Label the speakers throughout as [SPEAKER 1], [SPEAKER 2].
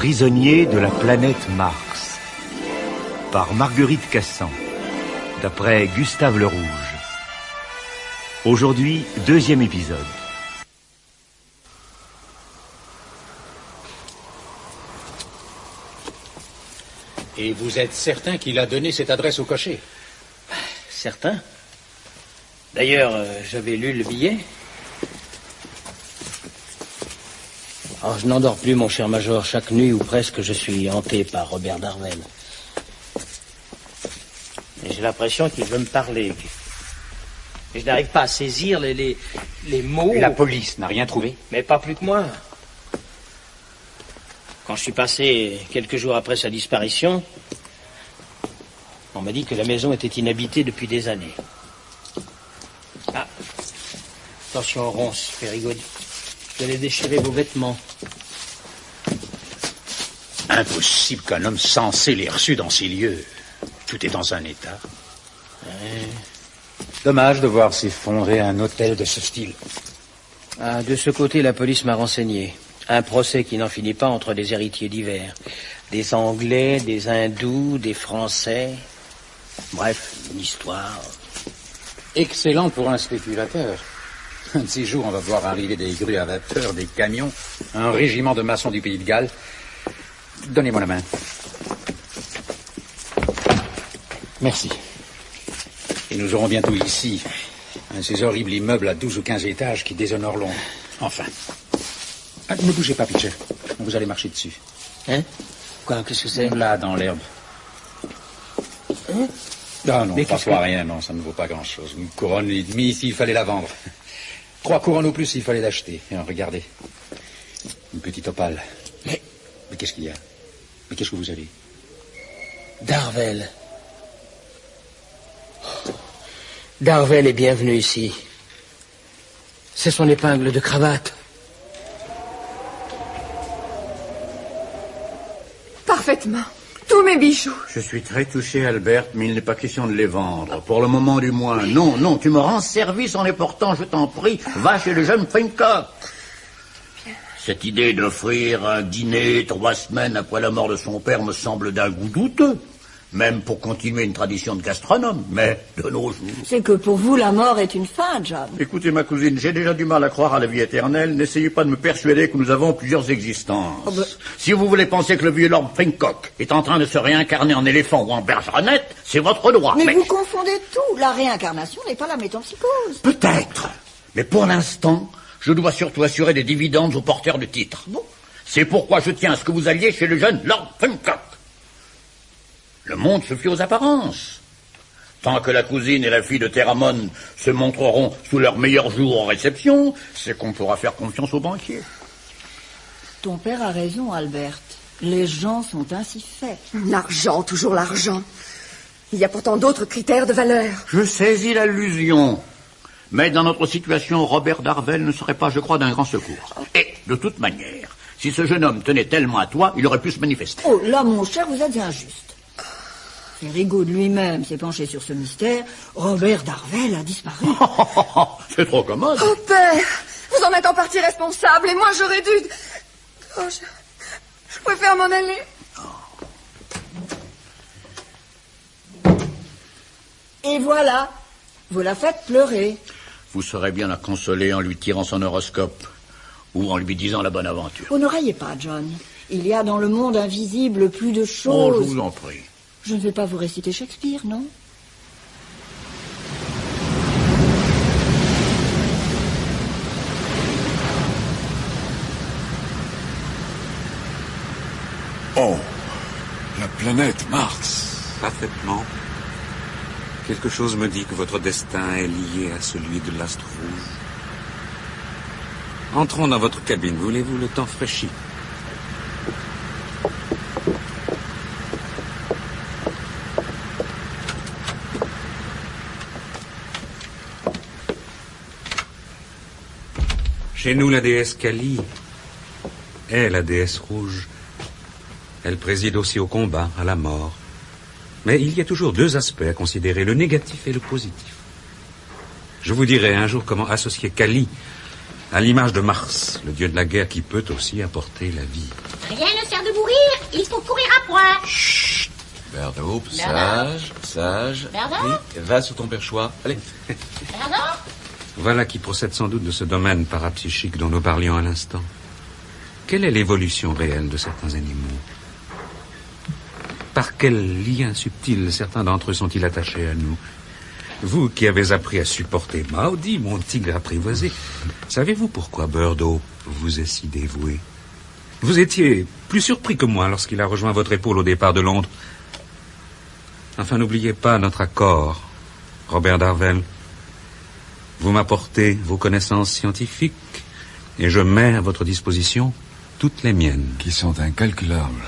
[SPEAKER 1] Prisonniers de la planète Mars, par Marguerite Cassan, d'après Gustave Le Rouge. Aujourd'hui, 2e épisode.
[SPEAKER 2] Et vous êtes certain qu'il a donné cette adresse au cocher?
[SPEAKER 3] Certain. D'ailleurs, j'avais lu le billet. Alors, je n'endors plus, mon cher Major. Chaque nuit, ou presque, je suis hanté par Robert Darvel. Et j'ai l'impression qu'il veut me parler. Et je n'arrive pas à saisir les mots.
[SPEAKER 2] Et la police n'a rien trouvé?
[SPEAKER 3] Mais pas plus que moi. Quand je suis passé quelques jours après sa disparition, on m'a dit que la maison était inhabitée depuis des années. Ah, attention, Ronce, Périgodi. Vous allez déchirer vos vêtements.
[SPEAKER 2] Impossible qu'un homme censé l'ait reçu dans ces lieux. Tout est dans un état. Dommage de voir s'effondrer un hôtel de ce style.
[SPEAKER 3] Ah, de ce côté, la police m'a renseigné. Un procès qui n'en finit pas entre des héritiers divers. Des Anglais, des Hindous, des Français. Bref, une histoire.
[SPEAKER 2] Excellent pour un spéculateur. Un de ces jours, on va voir arriver des grues à vapeur, des camions, un régiment de maçons du pays de Galles. Donnez-moi la main. Merci. Et nous aurons bientôt ici un de ces horribles immeubles à 12 ou 15 étages qui déshonorent Londres. Enfin. Ah, ne bougez pas, Pitcher. Vous allez marcher dessus.
[SPEAKER 3] Hein? Quoi, qu'est-ce que c'est?
[SPEAKER 2] Là, dans l'herbe.
[SPEAKER 3] Hein?
[SPEAKER 2] Ah non, pas fois rien, non, ça ne vaut pas grand-chose. Une couronne et demie s'il fallait la vendre. 3 couronnes au plus s'il fallait l'acheter. Et regardez. Une petite opale. Mais qu'est-ce qu'il y a? Mais qu'est-ce que vous avez?
[SPEAKER 3] Darvel. Darvel est bienvenu ici. C'est son épingle de cravate.
[SPEAKER 4] Parfaitement. Tous mes bijoux.
[SPEAKER 5] Je suis très touché, Albert, mais il n'est pas question de les vendre. Pour le moment, du moins. Non, tu me rends service en les portant, je t'en prie. Va chez le jeune Princock. Cette idée d'offrir un dîner 3 semaines après la mort de son père me semble d'un goût douteux. Même pour continuer une tradition de gastronome. Mais de nos jours...
[SPEAKER 6] C'est que pour vous, la mort est une fin, John.
[SPEAKER 5] Écoutez, ma cousine, j'ai déjà du mal à croire à la vie éternelle. N'essayez pas de me persuader que nous avons plusieurs existences.
[SPEAKER 6] Oh ben...
[SPEAKER 5] Si vous voulez penser que le vieux Lord Princock est en train de se réincarner en éléphant ou en bergeronnette, c'est votre droit.
[SPEAKER 6] Mais vous confondez tout. La réincarnation n'est pas la métempsychose.
[SPEAKER 5] Peut-être. Mais pour l'instant, je dois surtout assurer des dividendes aux porteurs de titres.
[SPEAKER 6] Bon.
[SPEAKER 5] C'est pourquoi je tiens à ce que vous alliez chez le jeune Lord Princock. Le monde se fie aux apparences. Tant que la cousine et la fille de Terramon se montreront sous leurs meilleurs jours en réception, c'est qu'on pourra faire confiance aux banquiers.
[SPEAKER 6] Ton père a raison, Albert. Les gens sont ainsi faits.
[SPEAKER 4] L'argent, toujours l'argent. Il y a pourtant d'autres critères de valeur.
[SPEAKER 5] Je saisis l'allusion. Mais dans notre situation, Robert Darvel ne serait pas, je crois, d'un grand secours. Et, de toute manière, si ce jeune homme tenait tellement à toi, il aurait pu se manifester.
[SPEAKER 6] Oh, là, mon cher, vous êtes injuste. Rigaud de lui-même s'est penché sur ce mystère. Robert Darvel a disparu.
[SPEAKER 5] C'est trop commode.
[SPEAKER 4] Oh, père, vous en êtes en partie responsable, et moi j'aurais dû... Oh, je préfère m'en aller.
[SPEAKER 6] Et voilà, vous la faites pleurer.
[SPEAKER 5] Vous serez bien la consoler en lui tirant son horoscope, ou en lui disant la bonne aventure.
[SPEAKER 6] Vous ne raillez pas, John. Il y a dans le monde invisible plus de choses...
[SPEAKER 5] Oh, je vous en prie.
[SPEAKER 6] Je ne vais pas vous réciter Shakespeare, non?
[SPEAKER 7] Oh, la planète Mars.
[SPEAKER 8] Parfaitement. Quelque chose me dit que votre destin est lié à celui de l'astre rouge. Entrons dans votre cabine, voulez-vous? Le temps fraîchit. Chez nous, la déesse Kali est la déesse rouge. Elle préside aussi au combat, à la mort. Mais il y a toujours 2 aspects à considérer, le négatif et le positif. Je vous dirai un jour comment associer Kali à l'image de Mars, le dieu de la guerre qui peut aussi apporter la vie.
[SPEAKER 9] Rien ne sert de mourir, il faut courir à point.
[SPEAKER 7] Chut. Berdo, sage.
[SPEAKER 9] Berdo?
[SPEAKER 7] Oui, va sur ton perchoir. Allez.
[SPEAKER 9] Berdo?
[SPEAKER 8] Voilà qui procède sans doute de ce domaine parapsychique dont nous parlions à l'instant. Quelle est l'évolution réelle de certains animaux? Par quel lien subtil certains d'entre eux sont-ils attachés à nous? Vous qui avez appris à supporter Maudit, mon tigre apprivoisé, savez-vous pourquoi Berdo vous est si dévoué? Vous étiez plus surpris que moi lorsqu'il a rejoint votre épaule au départ de Londres. Enfin, n'oubliez pas notre accord, Robert Darvel. Vous m'apportez vos connaissances scientifiques et je mets à votre disposition toutes les miennes.
[SPEAKER 7] Qui sont incalculables.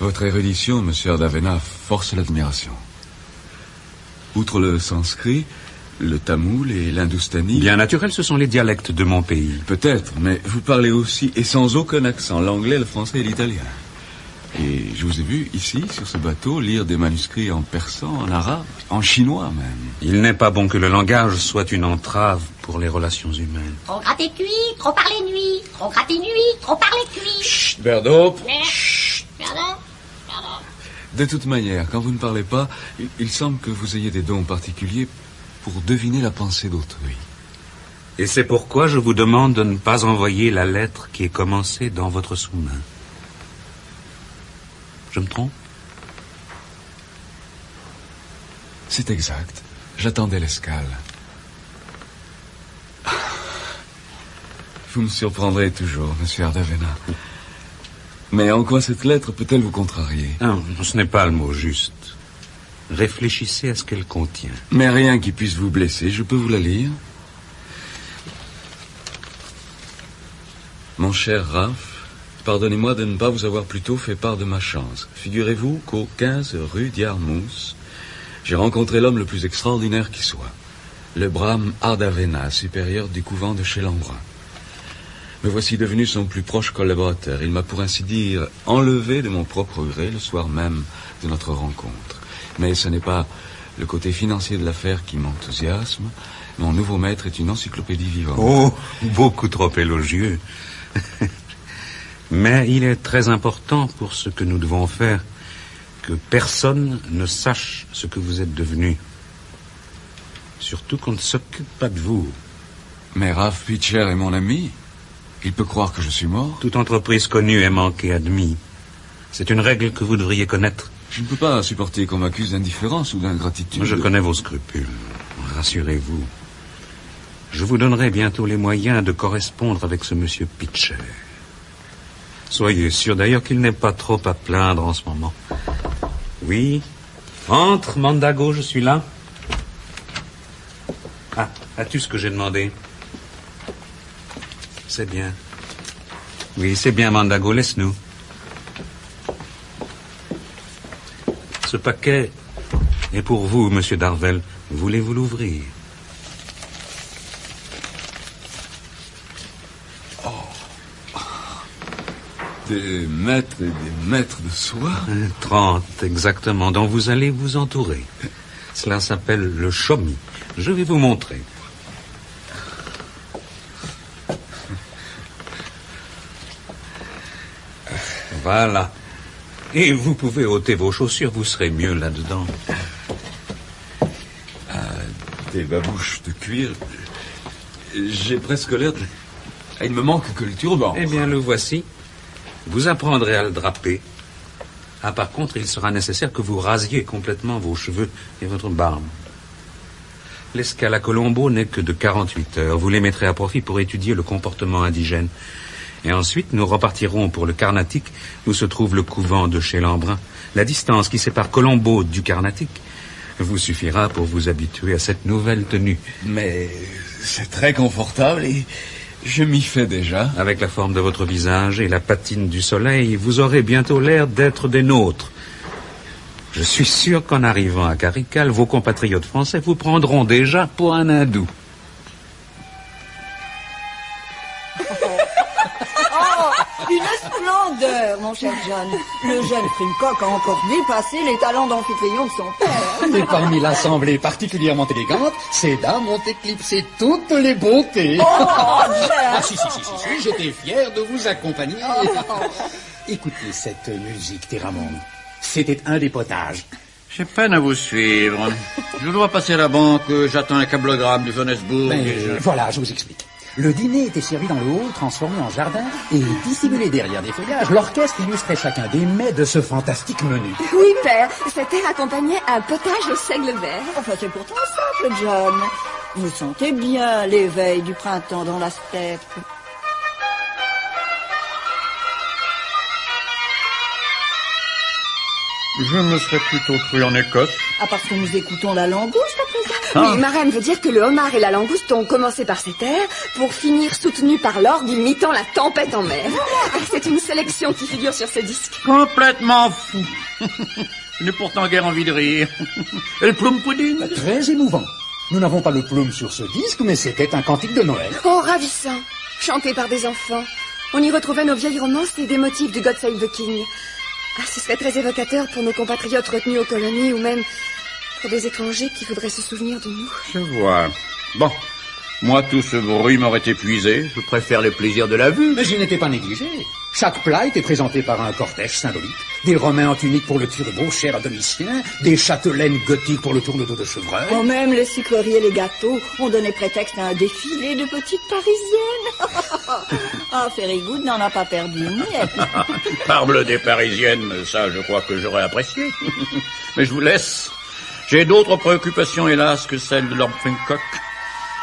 [SPEAKER 7] Votre érudition, monsieur Ardavena, force l'admiration. Outre le sanskrit, le tamoul et l'hindoustanie...
[SPEAKER 8] Bien naturel, ce sont les dialectes de mon pays.
[SPEAKER 7] Peut-être, mais vous parlez aussi, et sans aucun accent, l'anglais, le français et l'italien. Et je vous ai vu, ici, sur ce bateau, lire des manuscrits en persan, en arabe, en chinois même.
[SPEAKER 8] Il n'est pas bon que le langage soit une entrave pour les relations humaines.
[SPEAKER 9] Trop gratter cuit, trop parler nuit. Trop gratter nuit, trop parler cuit.
[SPEAKER 7] Chut, Berdo.
[SPEAKER 9] Chut. Berdo.
[SPEAKER 7] De toute manière, quand vous ne parlez pas, il semble que vous ayez des dons particuliers pour deviner la pensée d'autrui.
[SPEAKER 8] Et c'est pourquoi je vous demande de ne pas envoyer la lettre qui est commencée dans votre sous-main. Je me trompe?
[SPEAKER 7] C'est exact. J'attendais l'escale. Vous me surprendrez toujours, monsieur Ardavena. Mais en quoi cette lettre peut-elle vous contrarier?
[SPEAKER 8] Non, ce n'est pas le mot juste. Réfléchissez à ce qu'elle contient.
[SPEAKER 7] Mais rien qui puisse vous blesser, je peux vous la lire. Mon cher Raph, pardonnez-moi de ne pas vous avoir plus tôt fait part de ma chance. Figurez-vous qu'au 15 rue d'Yarmouth, j'ai rencontré l'homme le plus extraordinaire qui soit. Le Brahme Ardavena, supérieur du couvent de chez Lembrun. Me voici devenu son plus proche collaborateur. Il m'a pour ainsi dire enlevé de mon propre gré le soir même de notre rencontre. Mais ce n'est pas le côté financier de l'affaire qui m'enthousiasme. Mon nouveau maître est une encyclopédie vivante.
[SPEAKER 8] Oh, beaucoup trop élogieux. Mais il est très important pour ce que nous devons faire que personne ne sache ce que vous êtes devenu. Surtout qu'on ne s'occupe pas de vous.
[SPEAKER 7] Mais Raph Pitcher est mon ami. Il peut croire que je suis mort.
[SPEAKER 8] Toute entreprise connue est manquée admis. C'est une règle que vous devriez connaître.
[SPEAKER 7] Je ne peux pas supporter qu'on m'accuse d'indifférence ou d'ingratitude.
[SPEAKER 8] Je connais vos scrupules. Rassurez-vous. Je vous donnerai bientôt les moyens de correspondre avec ce monsieur Pitcher. Soyez sûr d'ailleurs qu'il n'est pas trop à plaindre en ce moment. Oui. Entre, Mandago, je suis là. Ah, as-tu ce que j'ai demandé? C'est bien. Oui, c'est bien, Mandago, laisse-nous. Ce paquet est pour vous, monsieur Darvel. Voulez-vous l'ouvrir?
[SPEAKER 7] Oh. Des maîtres et des maîtres de soie?
[SPEAKER 8] 30, exactement, dont vous allez vous entourer. Cela s'appelle le chomi. Je vais vous montrer. Voilà. Et vous pouvez ôter vos chaussures, vous serez mieux là-dedans.
[SPEAKER 7] Des babouches de cuir. J'ai presque l'air de... Il me manque que le turban.
[SPEAKER 8] Eh bien, le voici. Vous apprendrez à le draper. Ah, par contre, il sera nécessaire que vous rasiez complètement vos cheveux et votre barbe. L'escale à Colombo n'est que de 48 heures. Vous les mettrez à profit pour étudier le comportement indigène. Et ensuite, nous repartirons pour le Carnatic, où se trouve le couvent de chez Lembrun. La distance qui sépare Colombo du Carnatic vous suffira pour vous habituer à cette nouvelle tenue.
[SPEAKER 7] Mais c'est très confortable et je m'y fais déjà.
[SPEAKER 8] Avec la forme de votre visage et la patine du soleil, vous aurez bientôt l'air d'être des nôtres. Je suis sûr qu'en arrivant à Carical, vos compatriotes français vous prendront déjà pour un hindou.
[SPEAKER 6] Une splendeur, mon cher John. Le jeune Frimcock a encore dépassé les talents d'amphitryon de son père.
[SPEAKER 2] Et parmi l'assemblée particulièrement élégante, ces dames ont éclipsé toutes les beautés. Si, j'étais fier de vous accompagner. Écoutez cette musique, Théramon. C'était un des potages.
[SPEAKER 5] J'ai peine à vous suivre. Je dois passer à la banque, j'attends un cablogramme du Johannesburg.
[SPEAKER 2] Voilà, je vous explique. Le dîner était servi dans le hall, transformé en jardin, et dissimulé derrière des feuillages, l'orchestre illustrait chacun des mets de ce fantastique menu.
[SPEAKER 4] Oui, père, cet air accompagnait un potage au seigle vert.
[SPEAKER 6] Enfin, c'est pourtant simple, John. Vous sentez bien l'éveil du printemps dans la steppe.
[SPEAKER 5] Je me serais plutôt cru en Écosse.
[SPEAKER 6] Ah, parce que nous écoutons la langouste à présent.
[SPEAKER 4] Oui, Marraine veut dire que le homard et la langouste ont commencé par cet air pour finir soutenus par l'orgue imitant la tempête en mer. C'est une sélection qui figure sur ce disque.
[SPEAKER 5] Complètement fou. Je n'ai pourtant guère envie de rire. Et le plum pudding?
[SPEAKER 2] Très émouvant. Nous n'avons pas le plume sur ce disque, mais c'était un cantique de Noël.
[SPEAKER 4] Oh, ravissant. Chanté par des enfants. On y retrouvait nos vieilles romances et des motifs du God Save the King. Ah, ce serait très évocateur pour nos compatriotes retenus aux colonies ou même pour des étrangers qui voudraient se souvenir de nous.
[SPEAKER 5] Je vois. Bon, moi tout ce bruit m'aurait épuisé. Je préfère les plaisirs de la vue.
[SPEAKER 2] Mais il n'était pas négligé. Chaque plat était présenté par un cortège symbolique. Des Romains en tunique pour le turbo, cher à Domitien, des châtelaines gothiques pour le tourne-dos de chevreuil.
[SPEAKER 6] Oh, même les sucreries et les gâteaux ont donné prétexte à un défilé de petites parisiennes. Ah, Ferrygood n'en a pas perdu une miette.
[SPEAKER 5] Parble des parisiennes, ça je crois que j'aurais apprécié. Mais je vous laisse. J'ai d'autres préoccupations, hélas, que celles de Lord Frimcock.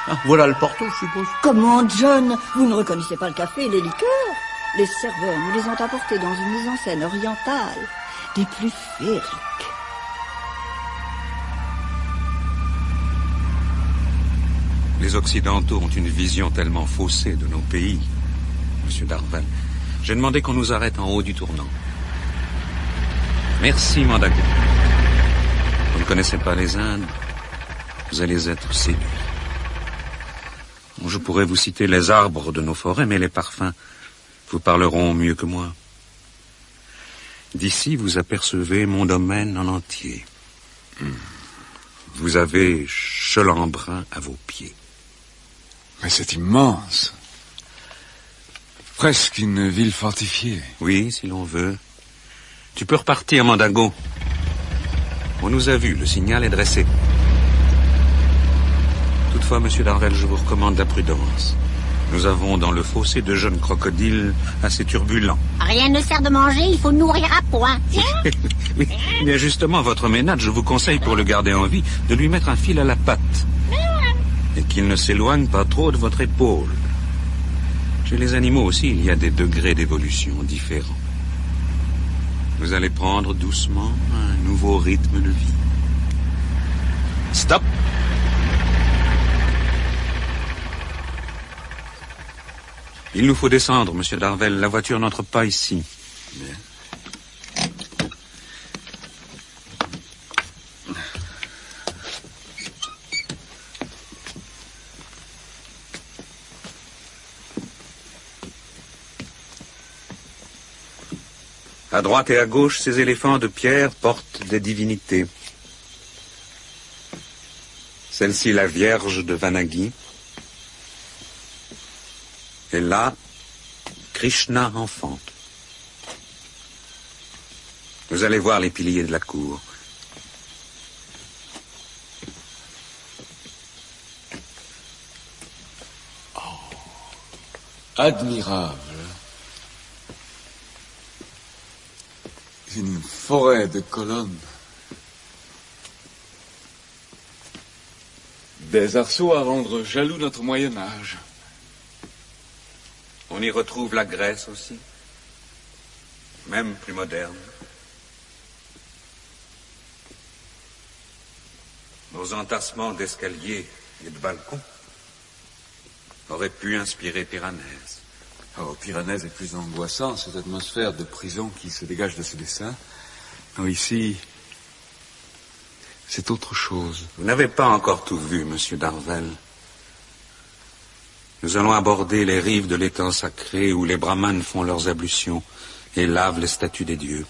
[SPEAKER 5] Ah, voilà le porto, je suppose.
[SPEAKER 6] Comment, John? Vous ne reconnaissez pas le café et les liqueurs? Les serveurs nous les ont apportés dans une mise en scène orientale, des plus féeriques.
[SPEAKER 8] Les Occidentaux ont une vision tellement faussée de nos pays, Monsieur Darvel. J'ai demandé qu'on nous arrête en haut du tournant. Merci, Mandago. Vous ne connaissez pas les Indes, vous allez être séduits. Je pourrais vous citer les arbres de nos forêts, mais les parfums vous parleront mieux que moi. D'ici, vous apercevez mon domaine en entier. Vous avez Chelembrin à vos pieds.
[SPEAKER 7] Mais c'est immense. Presque une ville fortifiée.
[SPEAKER 8] Oui, si l'on veut. Tu peux repartir, Mandago. On nous a vus, le signal est dressé. Toutefois, Monsieur Darvel, je vous recommande la prudence. Nous avons dans le fossé de jeunes crocodiles assez turbulents.
[SPEAKER 9] Rien ne sert de manger, il faut nourrir à point.
[SPEAKER 8] Oui, bien justement, votre ménage, je vous conseille pour le garder en vie de lui mettre un fil à la patte. Et qu'il ne s'éloigne pas trop de votre épaule. Chez les animaux aussi, il y a des degrés d'évolution différents. Vous allez prendre doucement un nouveau rythme de vie. Stop! Il nous faut descendre, Monsieur Darvel. La voiture n'entre pas ici. Bien. À droite et à gauche, ces éléphants de pierre portent des divinités. Celle-ci, la Vierge de Vanagi. Et là, Krishna enfante. Vous allez voir les piliers de la cour.
[SPEAKER 7] Oh, admirable. Une forêt de colonnes. Des arceaux à rendre jaloux notre Moyen-Âge.
[SPEAKER 8] On y retrouve la Grèce aussi, même plus moderne. Nos entassements d'escaliers et de balcons auraient pu inspirer Piranèse.
[SPEAKER 7] Oh, Piranèse est plus angoissant, cette atmosphère de prison qui se dégage de ce dessin. Non, ici, c'est autre chose.
[SPEAKER 8] Vous n'avez pas encore tout vu, Monsieur Darvel. Nous allons aborder les rives de l'étang sacré où les brahmanes font leurs ablutions et lave les statues des dieux.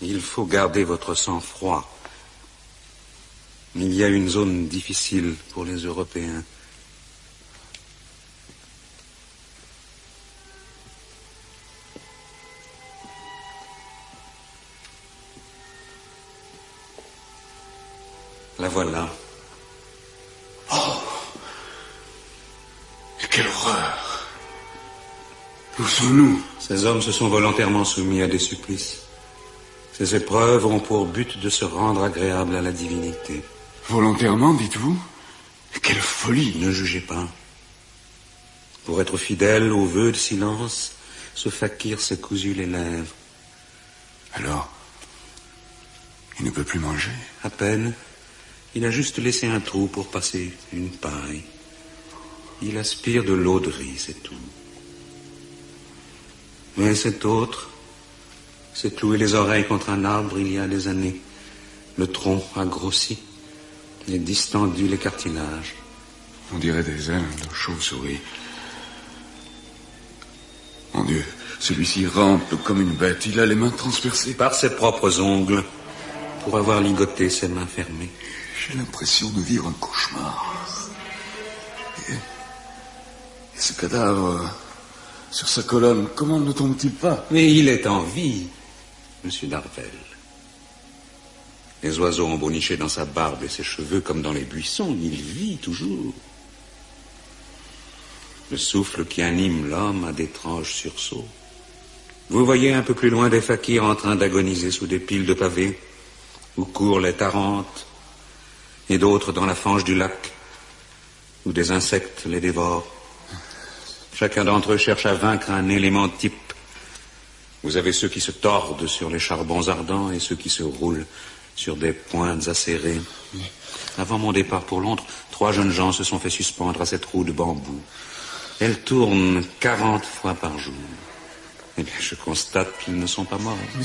[SPEAKER 8] Il faut garder votre sang-froid. Il y a une zone difficile pour les Européens. La voilà.
[SPEAKER 10] Oh! Et quelle horreur! Où sommes-nous?
[SPEAKER 8] Ces hommes se sont volontairement soumis à des supplices. Ces épreuves ont pour but de se rendre agréables à la divinité.
[SPEAKER 10] Volontairement, dites-vous? Quelle folie!
[SPEAKER 8] Ne jugez pas. Pour être fidèle au vœu de silence, ce fakir s'est cousu les lèvres.
[SPEAKER 10] Alors, il ne peut plus manger?
[SPEAKER 8] À peine. Il a juste laissé un trou pour passer une paille. Il aspire de l'eau de riz, c'est tout. Mais cet autre s'est cloué les oreilles contre un arbre il y a des années. Le tronc a grossi et distendu les cartilages.
[SPEAKER 10] On dirait des ailes de chauve-souris. Mon Dieu, celui-ci rampe comme une bête. Il a les mains transpercées.
[SPEAKER 8] Par ses propres ongles, pour avoir ligoté ses mains fermées.
[SPEAKER 10] J'ai l'impression de vivre un cauchemar. Et ce cadavre sur sa colonne, comment ne tombe-t-il pas?
[SPEAKER 8] Mais il est en vie, Monsieur Darvel. Les oiseaux ont beau nicher dans sa barbe et ses cheveux comme dans les buissons, il vit toujours. Le souffle qui anime l'homme a d'étranges sursauts. Vous voyez un peu plus loin des fakirs en train d'agoniser sous des piles de pavés, où courent les Tarentes, et d'autres dans la fange du lac, où des insectes les dévorent. Chacun d'entre eux cherche à vaincre un élément type. Vous avez ceux qui se tordent sur les charbons ardents et ceux qui se roulent sur des pointes acérées. Avant mon départ pour Londres, 3 jeunes gens se sont fait suspendre à cette roue de bambou. Elle tourne 40 fois par jour. Eh bien, je constate qu'ils ne sont pas morts.
[SPEAKER 10] Mais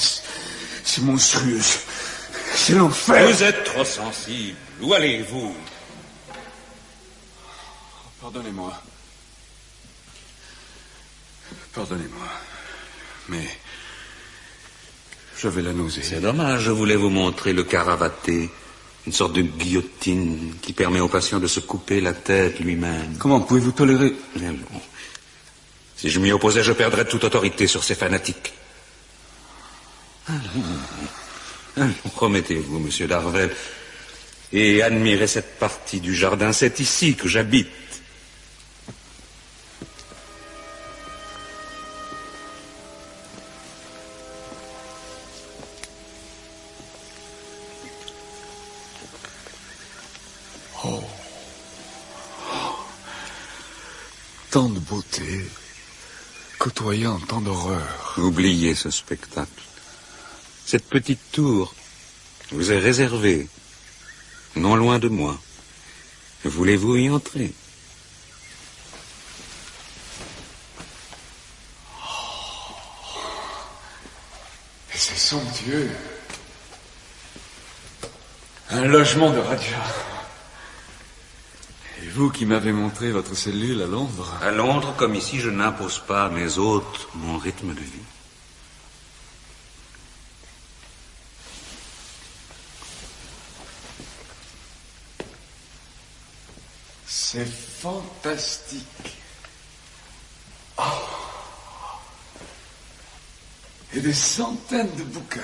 [SPEAKER 10] c'est monstrueux. C'est l'enfer.
[SPEAKER 8] Vous êtes trop sensible. Où allez-vous?
[SPEAKER 10] Pardonnez-moi. Pardonnez-moi. Mais j'avais la nausée.
[SPEAKER 8] C'est dommage, je voulais vous montrer le caravaté, une sorte de guillotine qui permet au patient de se couper la tête lui-même.
[SPEAKER 10] Comment pouvez-vous tolérer?
[SPEAKER 8] Si je m'y opposais, je perdrais toute autorité sur ces fanatiques. Allons, remettez-vous, Monsieur Darvel, et admirez cette partie du jardin. C'est ici que j'habite.
[SPEAKER 10] Oh. Tant de beauté, côtoyant tant d'horreur.
[SPEAKER 8] Oubliez ce spectacle. Cette petite tour vous est réservée, non loin de moi. Voulez-vous y entrer?
[SPEAKER 10] Et c'est somptueux. Un logement de Raja. Et vous qui m'avez montré votre cellule à Londres?
[SPEAKER 8] À Londres, comme ici, je n'impose pas à mes hôtes mon rythme de vie.
[SPEAKER 10] C'est fantastique. Oh. Et des centaines de bouquins.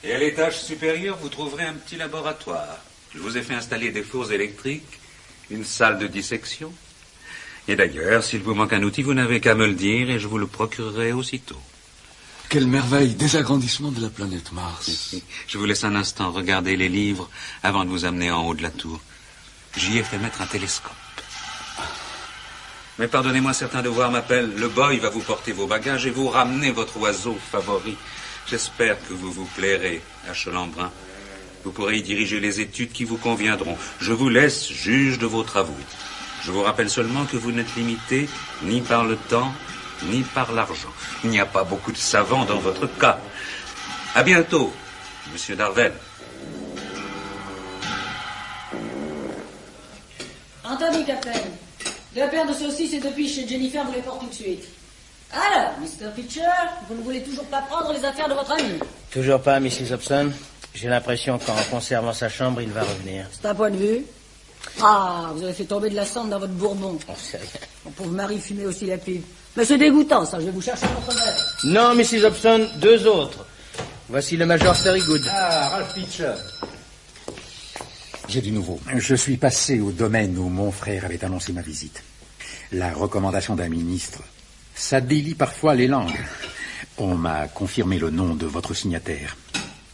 [SPEAKER 8] Et à l'étage supérieur, vous trouverez un petit laboratoire. Je vous ai fait installer des fours électriques, une salle de dissection. Et d'ailleurs, s'il vous manque un outil, vous n'avez qu'à me le dire et je vous le procurerai aussitôt.
[SPEAKER 10] Quelle merveille, désagrandissement de la planète Mars.
[SPEAKER 8] Je vous laisse un instant regarder les livres avant de vous amener en haut de la tour. J'y ai fait mettre un télescope. Mais pardonnez-moi, certains devoirs m'appellent. Le boy va vous porter vos bagages et vous ramener votre oiseau favori. J'espère que vous vous plairez à Chelembrin. Vous pourrez y diriger les études qui vous conviendront. Je vous laisse juge de vos travaux. Je vous rappelle seulement que vous n'êtes limité ni par le temps, ni par l'argent. Il n'y a pas beaucoup de savants dans votre cas. À bientôt, Monsieur Darvel.
[SPEAKER 11] Entendu, Captain. 2 paires de saucisses et 2 piches chez Jennifer, vous les portez tout de suite. Alors, Mr. Pitcher, vous ne voulez toujours pas prendre les affaires de votre ami?
[SPEAKER 3] Toujours pas, Mrs. Hobson. J'ai l'impression qu'en conservant sa chambre, il va revenir.
[SPEAKER 11] C'est un point de vue. Ah, vous avez fait tomber de la cendre dans votre bourbon.
[SPEAKER 3] Oh, c'est rien.
[SPEAKER 11] Mon pauvre mari fumait aussi la pipe. Mais c'est dégoûtant, ça. Je vais vous chercher un autre verre.
[SPEAKER 3] Non, Mrs. Hobson, 2 autres. Voici le Major Therigood.
[SPEAKER 2] Ah, Ralph Pitcher. J'ai du nouveau. Je suis passé au domaine où mon frère avait annoncé ma visite. La recommandation d'un ministre, ça délie parfois les langues. On m'a confirmé le nom de votre signataire.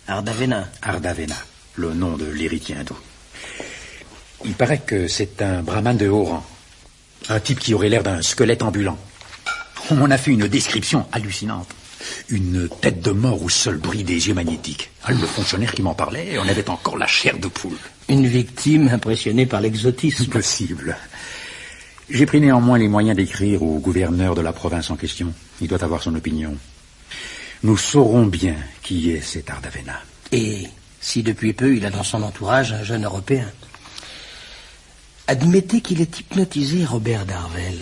[SPEAKER 3] Ardavena.
[SPEAKER 2] Ardavena, le nom de l'héritier hindou. Il paraît que c'est un brahman de haut rang. Un type qui aurait l'air d'un squelette ambulant. On m'en a fait une description hallucinante. Une tête de mort au seul bruit des yeux magnétiques. Le fonctionnaire qui m'en parlait en avait encore la chair de poule.
[SPEAKER 3] Une victime impressionnée par l'exotisme.
[SPEAKER 2] Possible. J'ai pris néanmoins les moyens d'écrire au gouverneur de la province en question. Il doit avoir son opinion. Nous saurons bien qui est cet Ardavena.
[SPEAKER 3] Et si depuis peu il a dans son entourage un jeune Européen. Admettez qu'il ait hypnotisé Robert Darvel.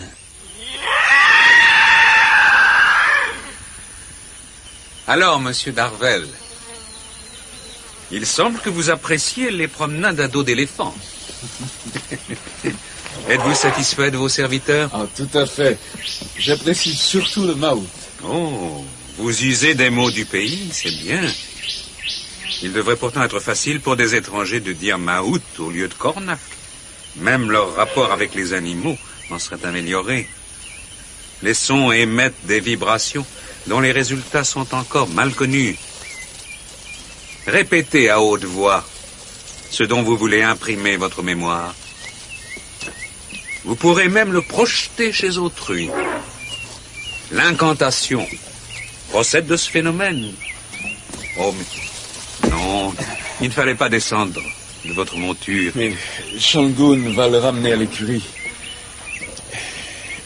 [SPEAKER 8] Alors, monsieur Darvel, il semble que vous appréciez les promenades à dos d'éléphant. Êtes-vous satisfait de vos serviteurs?
[SPEAKER 10] Ah, tout à fait. J'apprécie surtout le maout.
[SPEAKER 8] Oh, vous usez des mots du pays, c'est bien. Il devrait pourtant être facile pour des étrangers de dire maout au lieu de cornac. Même leur rapport avec les animaux en serait amélioré. Les sons émettent des vibrations dont les résultats sont encore mal connus. Répétez à haute voix ce dont vous voulez imprimer votre mémoire. Vous pourrez même le projeter chez autrui. L'incantation procède de ce phénomène. Oh, mais non, il ne fallait pas descendre de votre monture.
[SPEAKER 10] Mais Shangun va le ramener à l'écurie.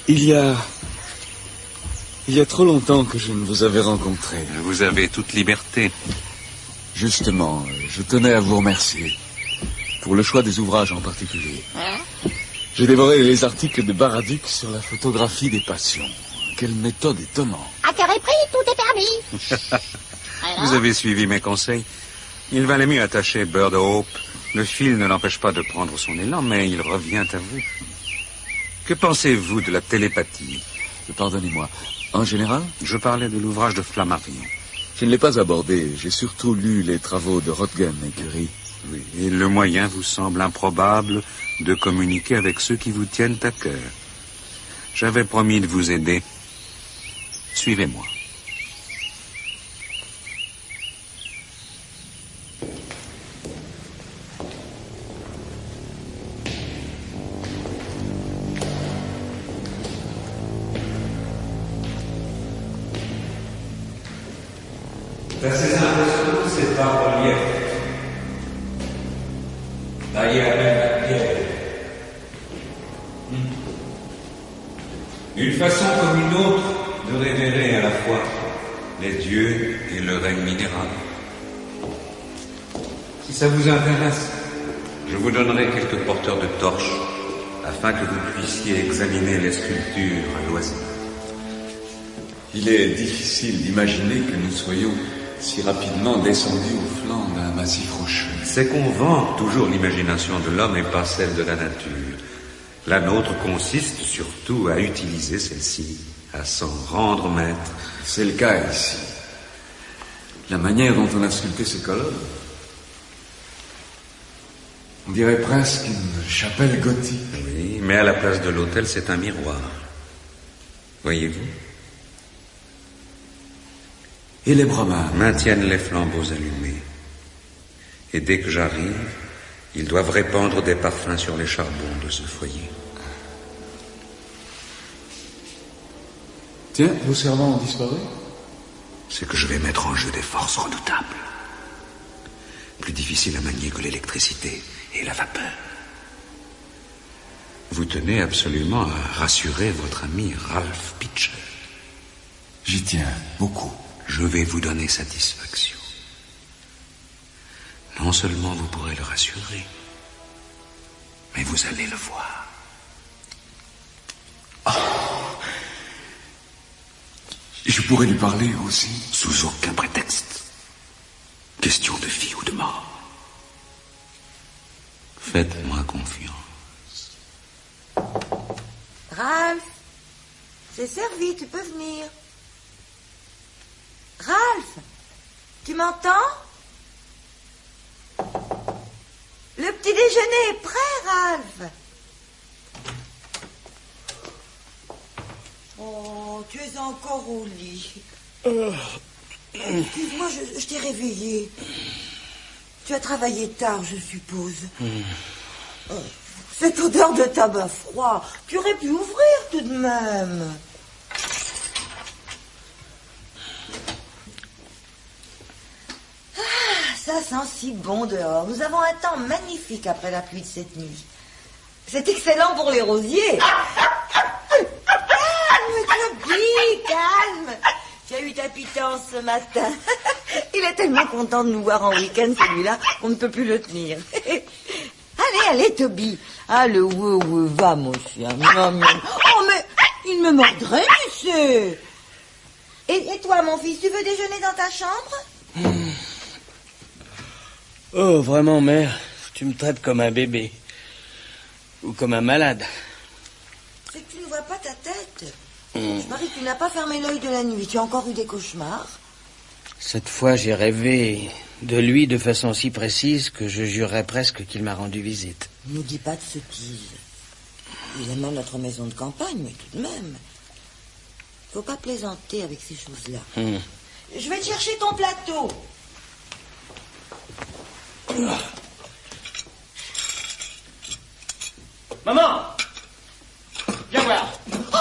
[SPEAKER 10] Il y a trop longtemps que je ne vous avais rencontré.
[SPEAKER 8] Vous avez toute liberté.
[SPEAKER 10] Justement, je tenais à vous remercier pour le choix des ouvrages en particulier. J'ai dévoré les articles de Baraduc sur la photographie des passions. Quelle méthode étonnante.
[SPEAKER 9] À cœur et prix, tout est permis.
[SPEAKER 8] Vous avez suivi mes conseils. Il valait mieux attacher Bird Hope. Le fil ne l'empêche pas de prendre son élan, mais il revient à vous. Que pensez-vous de la télépathie?
[SPEAKER 10] Pardonnez-moi. En général?
[SPEAKER 8] Je parlais de l'ouvrage de Flammarion.
[SPEAKER 10] Je ne l'ai pas abordé. J'ai surtout lu les travaux de Roentgen et Curie.
[SPEAKER 8] Oui, et le moyen vous semble improbable de communiquer avec ceux qui vous tiennent à cœur. J'avais promis de vous aider. Suivez-moi.
[SPEAKER 7] Assez impressionnant, cette bas-relief. Taillé à la pierre. Une façon comme une autre de révéler à la fois les dieux et le règne minéral. Si ça vous intéresse, je vous donnerai quelques porteurs de torches afin que vous puissiez examiner les sculptures à loisir.
[SPEAKER 10] Il est difficile d'imaginer que nous soyons si rapidement descendus au flanc d'un massif rocheux.
[SPEAKER 8] C'est qu'on vante toujours l'imagination de l'homme et pas celle de la nature. La nôtre consiste surtout à utiliser celle-ci, à s'en rendre maître.
[SPEAKER 10] C'est le cas ici. La manière dont on a sculpté ces colonnes, on dirait presque une chapelle gothique.
[SPEAKER 8] Oui, mais à la place de l'autel, c'est un miroir. Voyez-vous?
[SPEAKER 10] Et les brahmanes
[SPEAKER 8] maintiennent les flambeaux allumés. Et dès que j'arrive, ils doivent répandre des parfums sur les charbons de ce foyer.
[SPEAKER 10] Tiens, vos servants ont disparu?
[SPEAKER 8] C'est que je vais mettre en jeu des forces redoutables. Plus difficiles à manier que l'électricité et la vapeur. Vous tenez absolument à rassurer votre ami Ralph Pitcher.
[SPEAKER 10] J'y tiens beaucoup.
[SPEAKER 8] Je vais vous donner satisfaction. Non seulement vous pourrez le rassurer, mais vous allez le voir.
[SPEAKER 10] Je pourrais lui parler aussi.
[SPEAKER 7] Sous aucun prétexte. Question de vie ou de mort. Faites-moi confiance.
[SPEAKER 12] Ralph, c'est servi, tu peux venir. Ralph, tu m'entends? Le petit déjeuner est prêt, Ralph. Oh, tu es encore au lit. Excuse-moi, je t'ai réveillé. Tu as travaillé tard, je suppose. Cette odeur de tabac froid, tu aurais pu ouvrir tout de même. Ah, ça sent si bon dehors. Nous avons un temps magnifique après la pluie de cette nuit. C'est excellent pour les rosiers. Toby, calme. Tu as eu ta pitance ce matin. Il est tellement content de nous voir en week-end, celui-là, qu'on ne peut plus le tenir. Allez, Toby. Ah, le wou, va, mon chien. Oh, mais il me mordrait, monsieur. Et toi, mon fils, tu veux déjeuner dans ta chambre?
[SPEAKER 3] Oh, vraiment, mère, tu me traites comme un bébé. Ou comme un malade.
[SPEAKER 12] C'est que tu ne vois pas ta tête. Je parie que tu n'as pas fermé l'œil de la nuit. Tu as encore eu des cauchemars?
[SPEAKER 3] Cette fois, j'ai rêvé de lui de façon si précise que je jurerais presque qu'il m'a rendu visite.
[SPEAKER 12] Ne dis pas de sottises. Il aime notre maison de campagne, mais tout de même. Faut pas plaisanter avec ces choses-là. Je vais te chercher ton plateau.
[SPEAKER 3] Maman! Viens voir.
[SPEAKER 12] Oh!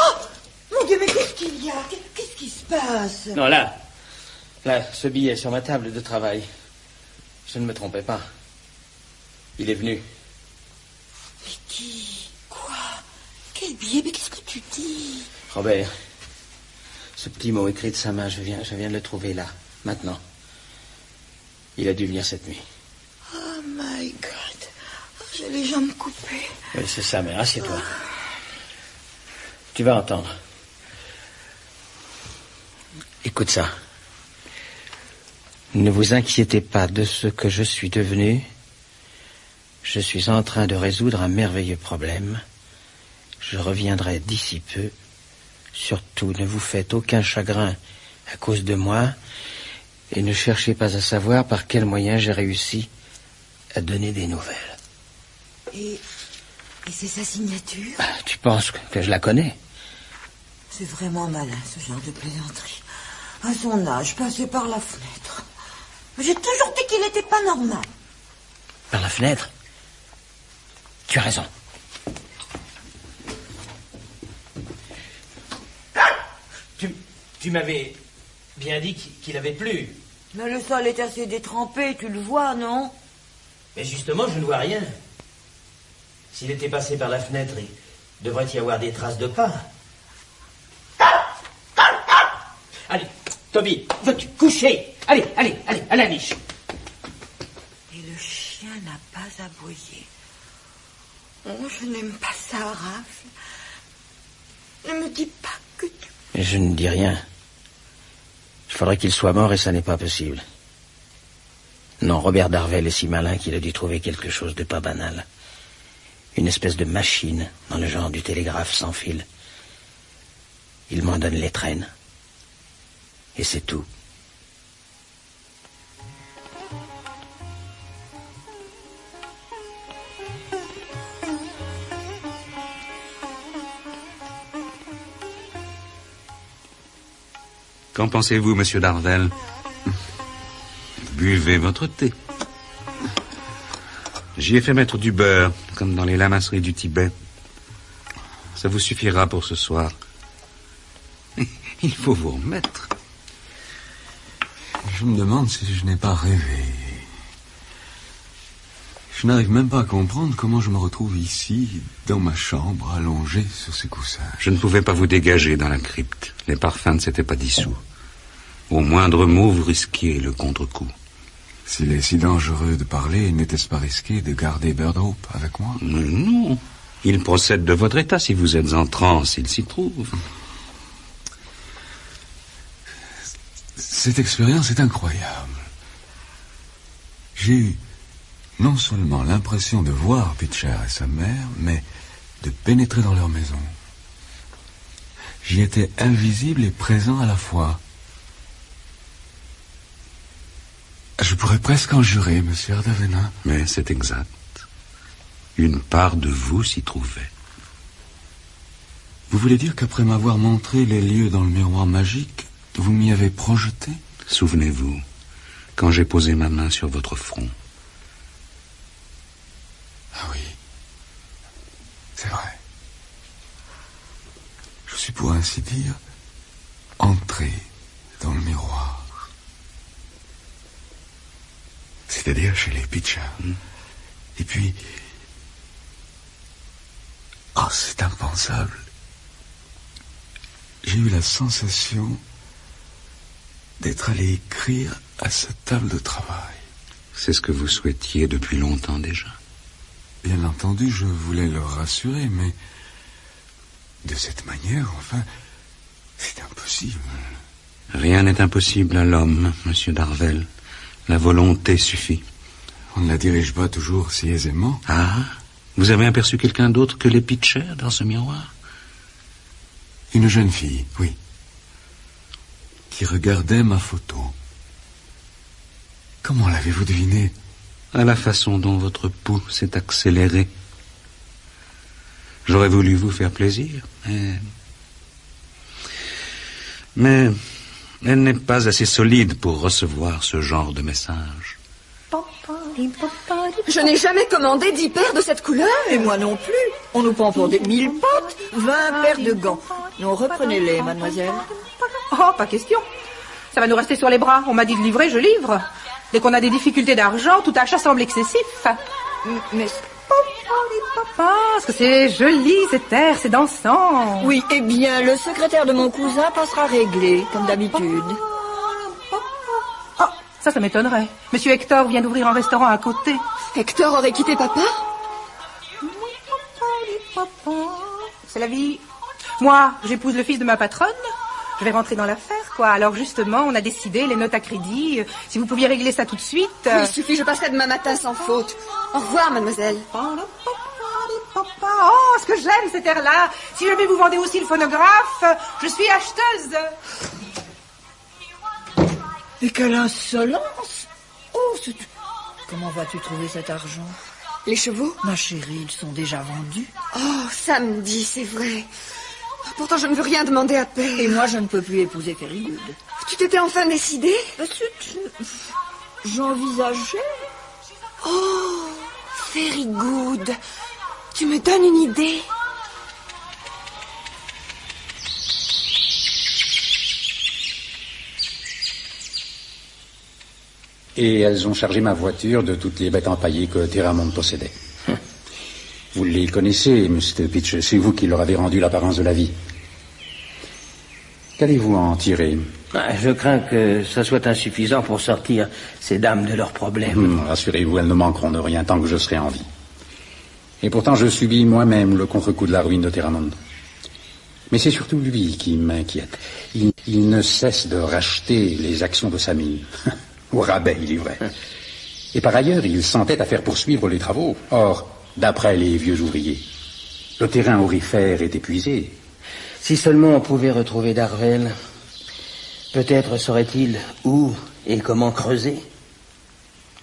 [SPEAKER 12] Mon Dieu, mais qu'est-ce qu'il y a? Qu'est-ce qui se passe?
[SPEAKER 3] Non, là, ce billet sur ma table de travail. Je ne me trompais pas. Il est venu.
[SPEAKER 12] Mais qui? Quoi? Quel billet? Mais qu'est-ce que tu dis?
[SPEAKER 3] Robert, ce petit mot écrit de sa main, je viens de le trouver là, maintenant. Il a dû venir cette nuit.
[SPEAKER 12] Oh my God. J'ai les jambes coupées.
[SPEAKER 3] Oui, c'est ça, mais assieds-toi. Tu vas entendre. Écoute ça. Ne vous inquiétez pas de ce que je suis devenu. Je suis en train de résoudre un merveilleux problème. Je reviendrai d'ici peu. Surtout, ne vous faites aucun chagrin à cause de moi et ne cherchez pas à savoir par quel moyen j'ai réussi à donner des nouvelles.
[SPEAKER 12] Et c'est sa signature?
[SPEAKER 3] Tu penses que je la connais?
[SPEAKER 12] C'est vraiment malin, ce genre de plaisanterie. À son âge, passer par la fenêtre. J'ai toujours dit qu'il n'était pas normal.
[SPEAKER 3] Par la fenêtre? Tu as raison. Tu m'avais bien dit qu'il avait plu.
[SPEAKER 12] Mais le sol est assez détrempé, tu le vois, non?
[SPEAKER 3] Mais justement, je ne vois rien. S'il était passé par la fenêtre, il devrait y avoir des traces de pas. Allez, Toby, veux-tu coucher? Allez, à la niche.
[SPEAKER 12] Et le chien n'a pas aboyé. Oh, je n'aime pas ça, Raph. Ne me dis pas que tu...
[SPEAKER 3] Mais je ne dis rien. Il faudrait qu'il soit mort et ça n'est pas possible. Non, Robert Darvel est si malin qu'il a dû trouver quelque chose de pas banal. Une espèce de machine dans le genre du télégraphe sans fil. Il m'en donne les traînes. Et c'est tout.
[SPEAKER 8] Qu'en pensez-vous, monsieur Darvel? Buvez votre thé. J'y ai fait mettre du beurre, comme dans les lamasseries du Tibet. Ça vous suffira pour ce soir. Il faut vous remettre.
[SPEAKER 10] Je me demande si je n'ai pas rêvé. Je n'arrive même pas à comprendre comment je me retrouve ici, dans ma chambre, allongé sur ces coussins.
[SPEAKER 8] Je ne pouvais pas vous dégager dans la crypte. Les parfums ne s'étaient pas dissous. Au moindre mot, vous risquiez le contre-coup.
[SPEAKER 10] S'il est si dangereux de parler, n'était-ce pas risqué de garder Birdhope avec moi?
[SPEAKER 8] Mais non. Il procède de votre état. Si vous êtes en transe, il s'y trouve.
[SPEAKER 10] Cette expérience est incroyable. J'ai eu non seulement l'impression de voir Pitcher et sa mère, mais de pénétrer dans leur maison. J'y étais invisible et présent à la fois. Je pourrais presque en jurer, monsieur Ardavenin.
[SPEAKER 8] Mais c'est exact. Une part de vous s'y trouvait.
[SPEAKER 10] Vous voulez dire qu'après m'avoir montré les lieux dans le miroir magique, vous m'y avez projeté?
[SPEAKER 8] Souvenez-vous, quand j'ai posé ma main sur votre front.
[SPEAKER 10] Ah oui, c'est vrai. Je suis pour ainsi dire entré dans le miroir. C'est-à-dire chez les Pitcher. Et puis... Oh, c'est impensable. J'ai eu la sensation d'être allé écrire à cette table de travail.
[SPEAKER 8] C'est ce que vous souhaitiez depuis longtemps déjà?
[SPEAKER 10] Bien entendu, je voulais leur rassurer, mais de cette manière, enfin, c'est impossible.
[SPEAKER 8] Rien n'est impossible à l'homme, monsieur Darvel. La volonté suffit.
[SPEAKER 10] On ne la dirige pas toujours si aisément.
[SPEAKER 8] Ah, vous avez aperçu quelqu'un d'autre que les Pitcher dans ce miroir?
[SPEAKER 10] Une jeune fille, oui, qui regardait ma photo. Comment l'avez-vous deviné?
[SPEAKER 8] À la façon dont votre pouls s'est accéléré. J'aurais voulu vous faire plaisir, mais elle n'est pas assez solide pour recevoir ce genre de message.
[SPEAKER 4] Je n'ai jamais commandé 10 paires de cette couleur.
[SPEAKER 6] Et moi non plus. On nous prend pour des 1000 potes, 20 paires de gants. Non, reprenez-les, mademoiselle.
[SPEAKER 13] Oh, pas question. Ça va nous rester sur les bras. On m'a dit de livrer, je livre. Dès qu'on a des difficultés d'argent, tout achat semble excessif.
[SPEAKER 6] Mais...
[SPEAKER 13] Parce que c'est joli, cet air, c'est dansant.
[SPEAKER 6] Oui, eh bien, le secrétaire de mon cousin passera réglé, comme d'habitude.
[SPEAKER 13] Oh, ça m'étonnerait. Monsieur Hector vient d'ouvrir un restaurant à côté.
[SPEAKER 4] Hector aurait quitté papa?
[SPEAKER 13] C'est la vie. Moi, j'épouse le fils de ma patronne. Je vais rentrer dans l'affaire, quoi. Alors justement, on a décidé, les notes à crédit, si vous pouviez régler ça tout de suite...
[SPEAKER 4] Oui, il suffit, je passerai demain matin sans faute. Au revoir, mademoiselle.
[SPEAKER 13] Oh, ce que j'aime cet air-là. Si jamais vous vendez aussi le phonographe, je suis acheteuse.
[SPEAKER 6] Mais quelle insolence! Oh, comment vas-tu trouver cet argent?
[SPEAKER 4] Les chevaux?
[SPEAKER 6] Ma chérie, ils sont déjà vendus.
[SPEAKER 4] Oh, samedi, c'est vrai. Pourtant, je ne veux rien demander à paix.
[SPEAKER 6] Et moi, je ne peux plus épouser Ferrygood.
[SPEAKER 4] Tu t'étais enfin décidée?
[SPEAKER 6] J'envisageais.
[SPEAKER 4] Oh, Ferrygood. Tu me donnes une idée.
[SPEAKER 2] Et elles ont chargé ma voiture de toutes les bêtes empaillées que Terramond possédait. Vous les connaissez, Mr. Pitcher, c'est vous qui leur avez rendu l'apparence de la vie. Qu'allez-vous en tirer?
[SPEAKER 3] Je crains que ça soit insuffisant pour sortir ces dames de leurs problèmes.
[SPEAKER 2] Rassurez-vous, elles ne manqueront de rien tant que je serai en vie. Et pourtant, je subis moi-même le contre-coup de la ruine de Terramond. Mais c'est surtout lui qui m'inquiète. Il ne cesse de racheter les actions de sa mine. Au rabais, il est vrai. Et par ailleurs, il s'entête à faire poursuivre les travaux. Or, d'après les vieux ouvriers, le terrain aurifère est épuisé.
[SPEAKER 3] Si seulement on pouvait retrouver Darvel, peut-être saurait-il où et comment creuser.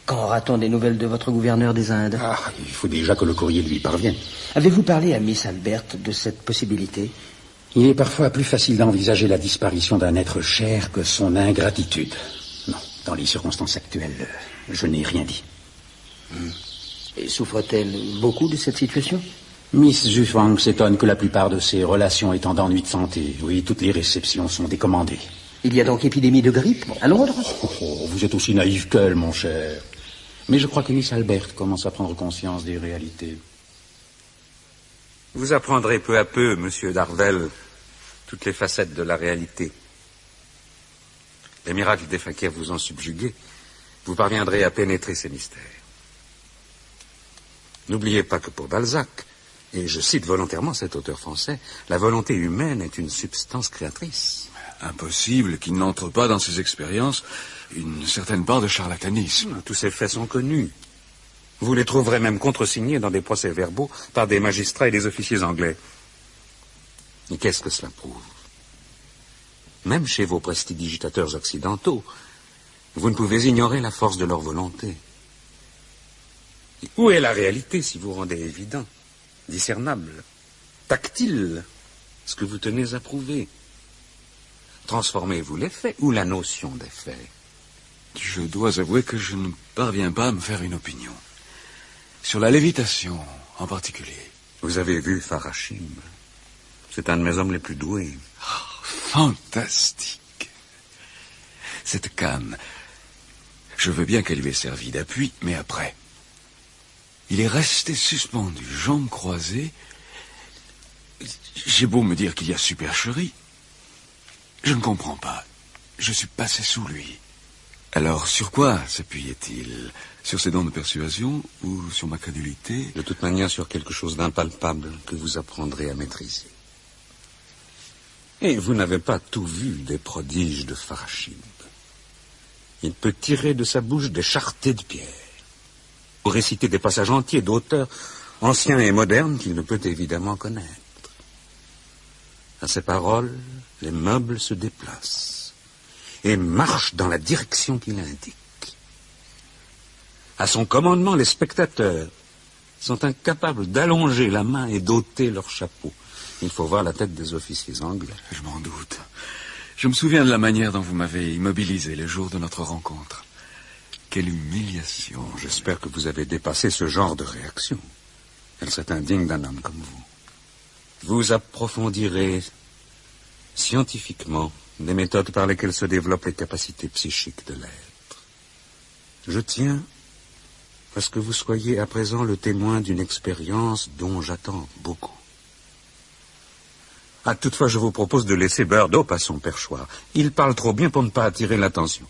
[SPEAKER 3] Quand aura-t-on des nouvelles de votre gouverneur des Indes?
[SPEAKER 2] Il faut déjà que le courrier lui parvienne.
[SPEAKER 3] Avez-vous parlé à Miss Albert de cette possibilité?
[SPEAKER 2] Il est parfois plus facile d'envisager la disparition d'un être cher que son ingratitude. Non, dans les circonstances actuelles, je n'ai rien dit.
[SPEAKER 3] Et souffre-t-elle beaucoup de cette situation?
[SPEAKER 2] Miss Zhuang s'étonne que la plupart de ses relations étant d'ennuis de santé. Oui, toutes les réceptions sont décommandées.
[SPEAKER 3] Il y a donc épidémie de grippe à Londres?
[SPEAKER 2] Vous êtes aussi naïf qu'elle, mon cher. Mais je crois que Miss Albert commence à prendre conscience des réalités.
[SPEAKER 8] Vous apprendrez peu à peu, monsieur Darvel, toutes les facettes de la réalité. Les miracles des fakirs vous ont subjugué. Vous parviendrez à pénétrer ces mystères. N'oubliez pas que pour Balzac, et je cite volontairement cet auteur français, la volonté humaine est une substance créatrice.
[SPEAKER 10] Impossible qu'il n'entre pas dans ses expériences une certaine part de charlatanisme.
[SPEAKER 8] Tous ces faits sont connus. Vous les trouverez même contresignés dans des procès-verbaux par des magistrats et des officiers anglais. Et qu'est-ce que cela prouve? Même chez vos prestidigitateurs occidentaux, vous ne pouvez ignorer la force de leur volonté. Et où est la réalité si vous rendez évident, discernable, tactile, ce que vous tenez à prouver? Transformez-vous les faits ou la notion des faits?
[SPEAKER 10] Je dois avouer que je ne parviens pas à me faire une opinion. Sur la lévitation, en particulier.
[SPEAKER 8] Vous avez vu Farachim. C'est un de mes hommes les plus doués.
[SPEAKER 10] Oh, fantastique. Cette canne, je veux bien qu'elle lui ait servi d'appui, mais après, il est resté suspendu, jambes croisées. J'ai beau me dire qu'il y a supercherie, je ne comprends pas. Je suis passé sous lui. Alors, sur quoi s'appuyait-il? Sur ses dons de persuasion ou sur ma crédulité?
[SPEAKER 8] De toute manière, sur quelque chose d'impalpable que vous apprendrez à maîtriser. Et vous n'avez pas tout vu des prodiges de Farachim. Il peut tirer de sa bouche des charretées de pierre, ou réciter des passages entiers d'auteurs anciens et modernes qu'il ne peut évidemment connaître. À ses paroles, les meubles se déplacent et marchent dans la direction qu'il indique. À son commandement, les spectateurs sont incapables d'allonger la main et d'ôter leur chapeau. Il faut voir la tête des officiers anglais.
[SPEAKER 10] Je m'en doute. Je me souviens de la manière dont vous m'avez immobilisé le jour de notre rencontre. Quelle humiliation.
[SPEAKER 8] J'espère que vous avez dépassé ce genre de réaction. Elle serait indigne d'un homme comme vous. Vous approfondirez scientifiquement des méthodes par lesquelles se développent les capacités psychiques de l'être. Je tiens à ce que vous soyez à présent le témoin d'une expérience dont j'attends beaucoup. Ah, toutefois, je vous propose de laisser Burdope à son perchoir. Il parle trop bien pour ne pas attirer l'attention.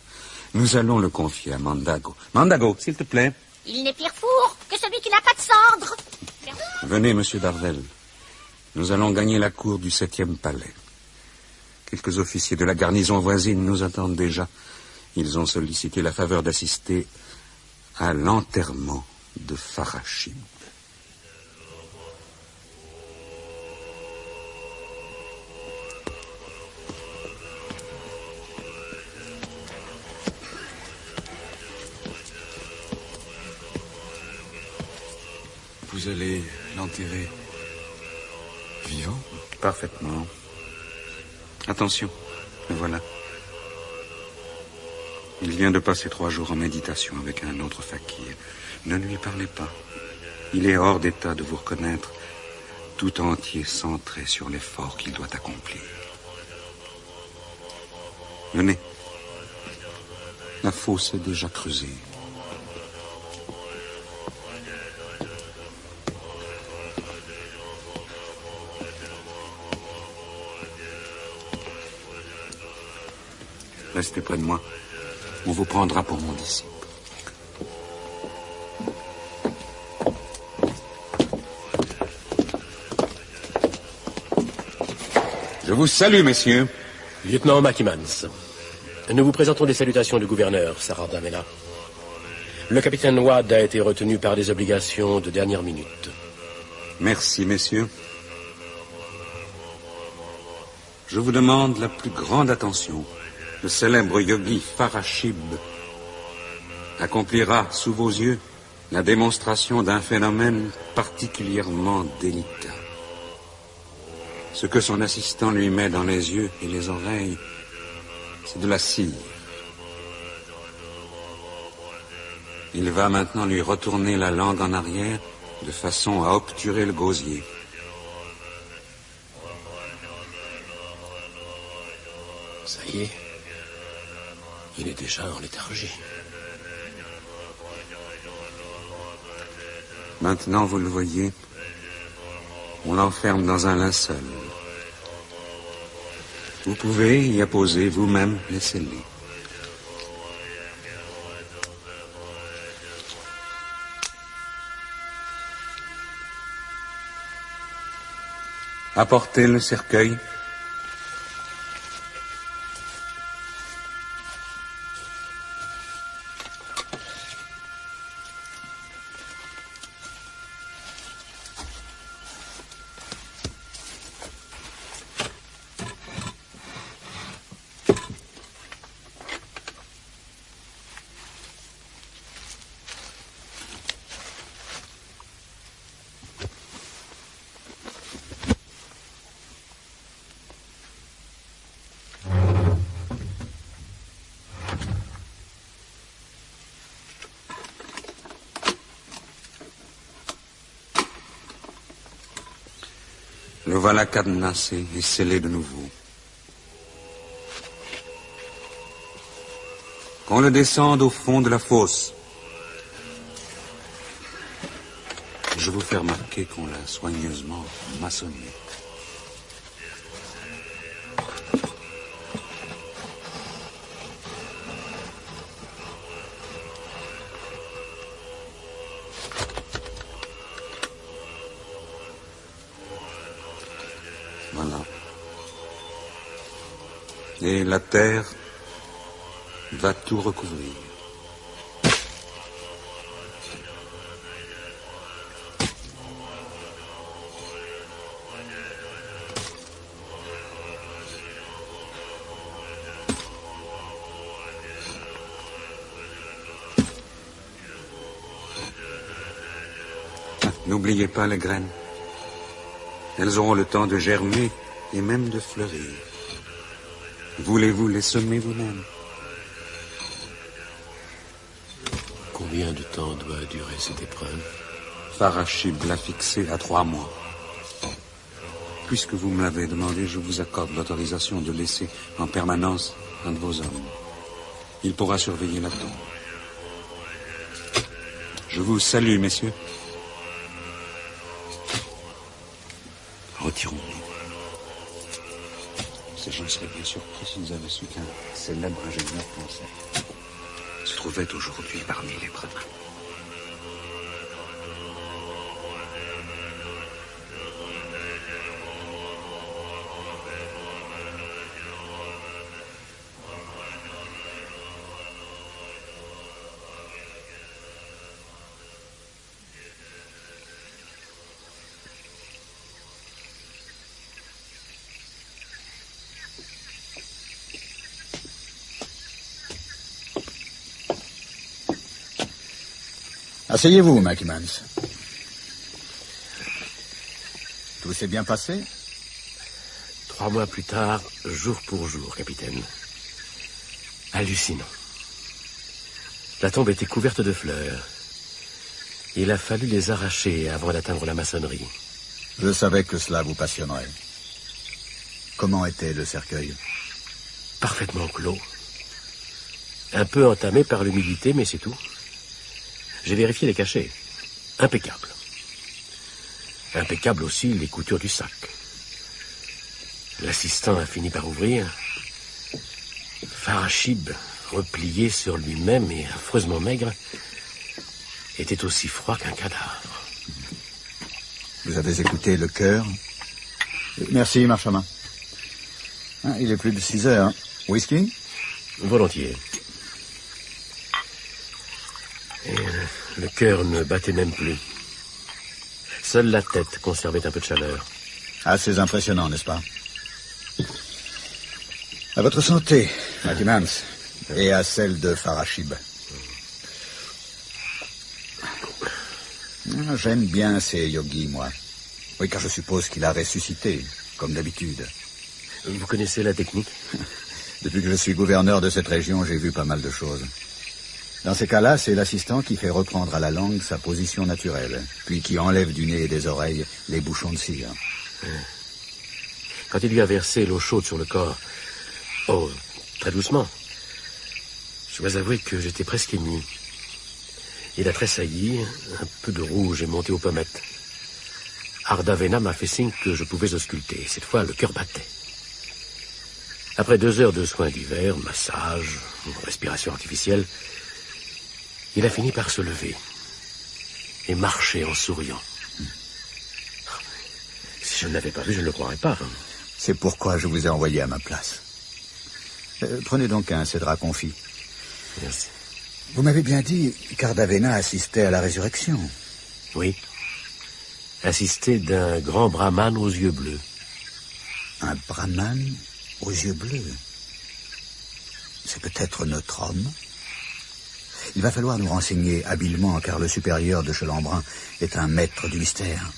[SPEAKER 8] Nous allons le confier à Mandago. Mandago, s'il te plaît.
[SPEAKER 9] Il n'est pire four que celui qui n'a pas de cendre.
[SPEAKER 8] Venez, monsieur Darvel. Nous allons gagner la cour du 7e palais. Quelques officiers de la garnison voisine nous attendent déjà. Ils ont sollicité la faveur d'assister à l'enterrement de Farachim.
[SPEAKER 10] Vous allez l'enterrer vivant?
[SPEAKER 8] Parfaitement. Attention, le voilà. Il vient de passer 3 jours en méditation avec un autre fakir. Ne lui parlez pas. Il est hors d'état de vous reconnaître, tout entier centré sur l'effort qu'il doit accomplir. Venez. La fosse est déjà creusée. Restez près de moi. On vous prendra pour mon disciple. Je vous salue, messieurs.
[SPEAKER 14] Lieutenant Mackimans, nous vous présentons les salutations du gouverneur, Sarah Damela. Le capitaine Wade a été retenu par des obligations de dernière minute.
[SPEAKER 8] Merci, messieurs. Je vous demande la plus grande attention. Le célèbre yogi Farachim accomplira sous vos yeux la démonstration d'un phénomène particulièrement délicat. Ce que son assistant lui met dans les yeux et les oreilles, c'est de la cire. Il va maintenant lui retourner la langue en arrière de façon à obturer le gosier.
[SPEAKER 14] Ça y est, il est déjà en léthargie.
[SPEAKER 8] Maintenant, vous le voyez, on l'enferme dans un linceul. Vous pouvez y apposer vous-même les scellés. Apportez le cercueil. Le voilà cadenassé et scellé de nouveau. Qu'on le descende au fond de la fosse. Je vous fais remarquer qu'on l'a soigneusement maçonné. Voilà. Et la terre va tout recouvrir. N'oubliez pas les graines. Elles auront le temps de germer et même de fleurir. Voulez-vous les semer vous-même?
[SPEAKER 14] Combien de temps doit durer cette épreuve?
[SPEAKER 8] Farachib l'a fixé à 3 mois. Puisque vous me l'avez demandé, je vous accorde l'autorisation de laisser en permanence un de vos hommes. Il pourra surveiller la tombe. Je vous salue, messieurs. Retirons-nous. Ces gens seraient bien surpris s'ils avaient su qu'un célèbre ingénieur français se trouvait aujourd'hui parmi les brahmins.
[SPEAKER 15] Asseyez-vous, McManus. Tout s'est bien passé?
[SPEAKER 14] 3 mois plus tard, jour pour jour, capitaine. Hallucinant. La tombe était couverte de fleurs. Il a fallu les arracher avant d'atteindre la maçonnerie.
[SPEAKER 15] Je savais que cela vous passionnerait. Comment était le cercueil?
[SPEAKER 14] Parfaitement clos. Un peu entamé par l'humidité, mais c'est tout. J'ai vérifié les cachets. Impeccable. Impeccable aussi les coutures du sac. L'assistant a fini par ouvrir. Farachib, replié sur lui-même et affreusement maigre, était aussi froid qu'un cadavre.
[SPEAKER 15] Vous avez écouté le cœur? Merci, Marchama. Il est plus de 6 heures. Whisky?
[SPEAKER 14] Volontiers. Et le cœur ne battait même plus. Seule la tête conservait un peu de chaleur.
[SPEAKER 15] Assez impressionnant, n'est-ce pas? À votre santé, McManus, et à celle de Farachib. J'aime bien ces yogis, moi. Oui, car je suppose qu'il a ressuscité, comme d'habitude.
[SPEAKER 14] Vous connaissez la technique?
[SPEAKER 15] Depuis que je suis gouverneur de cette région, j'ai vu pas mal de choses. Dans ces cas-là, c'est l'assistant qui fait reprendre à la langue sa position naturelle, puis qui enlève du nez et des oreilles les bouchons de cire.
[SPEAKER 14] Quand il lui a versé l'eau chaude sur le corps, oh, très doucement, je dois avouer que j'étais presque ému. Il a tressailli, un peu de rouge est monté aux pommettes. Ardavena m'a fait signe que je pouvais ausculter. Cette fois, le cœur battait. Après 2 heures de soins divers, massage, respiration artificielle, il a fini par se lever et marcher en souriant. Si je ne l'avais pas vu, je ne le croirais pas.
[SPEAKER 15] C'est pourquoi je vous ai envoyé à ma place. Prenez donc un cédra confit.
[SPEAKER 14] Merci.
[SPEAKER 15] Vous m'avez bien dit qu'Ardavena assistait à la résurrection.
[SPEAKER 14] Oui. Assisté d'un grand brahman aux yeux bleus.
[SPEAKER 15] Un brahman aux yeux bleus? C'est peut-être notre homme? Il va falloir nous renseigner habilement, car le supérieur de Chelambrin est un maître du mystère.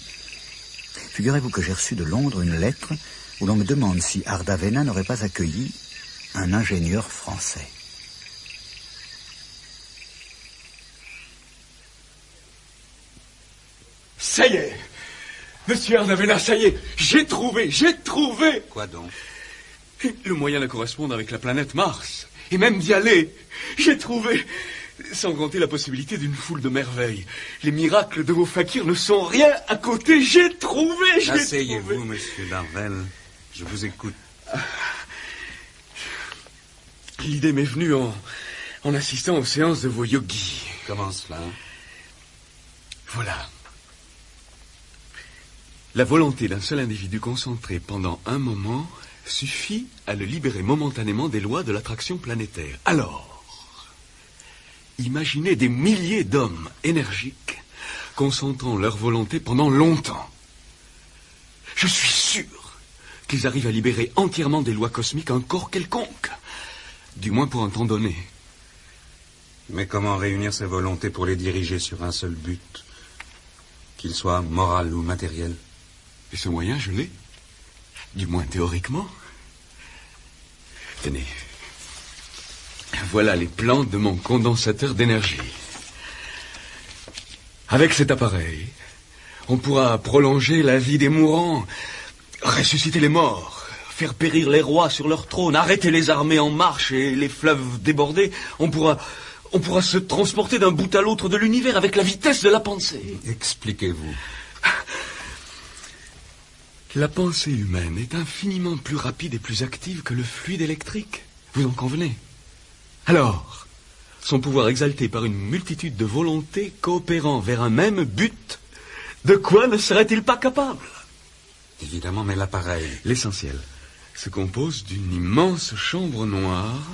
[SPEAKER 15] Figurez-vous que j'ai reçu de Londres une lettre où l'on me demande si Ardavena n'aurait pas accueilli un ingénieur français.
[SPEAKER 16] Ça y est,
[SPEAKER 7] Monsieur Arnavena, ça y est, j'ai trouvé.
[SPEAKER 8] Quoi donc?
[SPEAKER 7] Le moyen de correspondre avec la planète Mars, et même d'y aller. J'ai trouvé. Sans compter la possibilité d'une foule de merveilles. Les miracles de vos fakirs ne sont rien à côté. J'ai trouvé.
[SPEAKER 8] Asseyez-vous, monsieur Darvel. Je vous écoute.
[SPEAKER 7] L'idée m'est venue en assistant aux séances de vos yogis.
[SPEAKER 8] Comment cela?
[SPEAKER 7] Voilà. La volonté d'un seul individu concentrée pendant un moment suffit à le libérer momentanément des lois de l'attraction planétaire. Alors, imaginez des milliers d'hommes énergiques concentrant leur volonté pendant longtemps. Je suis sûr qu'ils arrivent à libérer entièrement des lois cosmiques un corps quelconque, du moins pour un temps donné.
[SPEAKER 8] Mais comment réunir ces volontés pour les diriger sur un seul but, qu'il soit moral ou matériel?
[SPEAKER 7] Et ce moyen, je l'ai. Du moins théoriquement. Tenez. Voilà les plans de mon condensateur d'énergie. Avec cet appareil, on pourra prolonger la vie des mourants, ressusciter les morts, faire périr les rois sur leur trône, arrêter les armées en marche et les fleuves débordés. On pourra se transporter d'un bout à l'autre de l'univers avec la vitesse de la pensée.
[SPEAKER 8] Expliquez-vous.
[SPEAKER 7] La pensée humaine est infiniment plus rapide et plus active que le fluide électrique. Vous en convenez? Alors, son pouvoir exalté par une multitude de volontés coopérant vers un même but, de quoi ne serait-il pas capable?
[SPEAKER 8] Évidemment, mais l'appareil...
[SPEAKER 7] L'essentiel se compose d'une immense chambre noire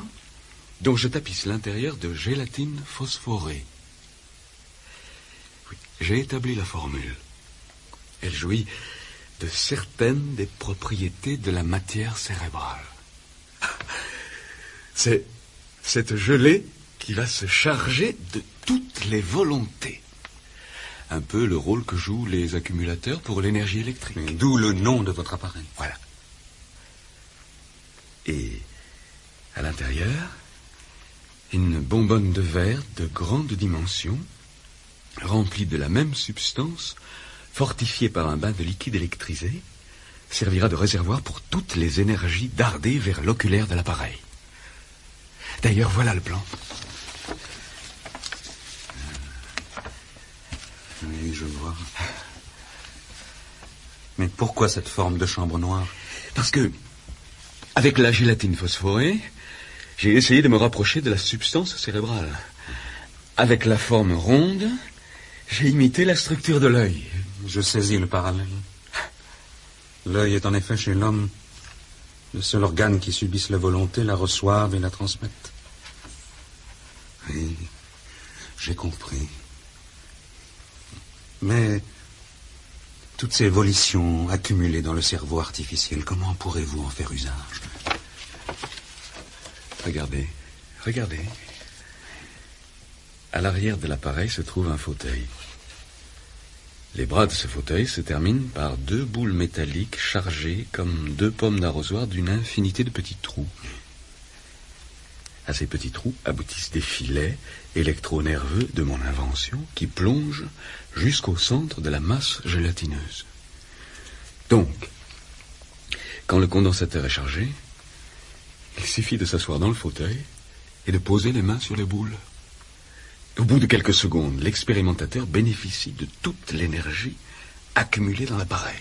[SPEAKER 7] dont je tapisse l'intérieur de gélatine phosphorée. Oui, j'ai établi la formule. Elle jouit de certaines des propriétés de la matière cérébrale. C'est cette gelée qui va se charger de toutes les volontés. Un peu le rôle que jouent les accumulateurs pour l'énergie électrique.
[SPEAKER 8] D'où le nom de votre appareil.
[SPEAKER 7] Voilà. Et à l'intérieur, une bonbonne de verre de grande dimension, remplie de la même substance, fortifiée par un bain de liquide électrisé, servira de réservoir pour toutes les énergies dardées vers l'oculaire de l'appareil. D'ailleurs, voilà le plan.
[SPEAKER 8] Oui, je vois. Mais pourquoi cette forme de chambre noire?
[SPEAKER 7] Parce que, avec la gélatine phosphorée, j'ai essayé de me rapprocher de la substance cérébrale. Avec la forme ronde, j'ai imité la structure de l'œil.
[SPEAKER 8] Je saisis le parallèle. L'œil est en effet chez l'homme le seul organe qui subisse la volonté, la reçoive et la transmette. Oui, j'ai compris. Mais toutes ces volitions accumulées dans le cerveau artificiel, comment pourrez-vous en faire usage?
[SPEAKER 7] Regardez. À l'arrière de l'appareil se trouve un fauteuil. Les bras de ce fauteuil se terminent par 2 boules métalliques chargées comme 2 pommes d'arrosoir d'une infinité de petits trous. À ces petits trous aboutissent des filets électronerveux de mon invention qui plongent jusqu'au centre de la masse gélatineuse. Donc, quand le condensateur est chargé, il suffit de s'asseoir dans le fauteuil et de poser les mains sur les boules. Au bout de quelques secondes, l'expérimentateur bénéficie de toute l'énergie accumulée dans l'appareil.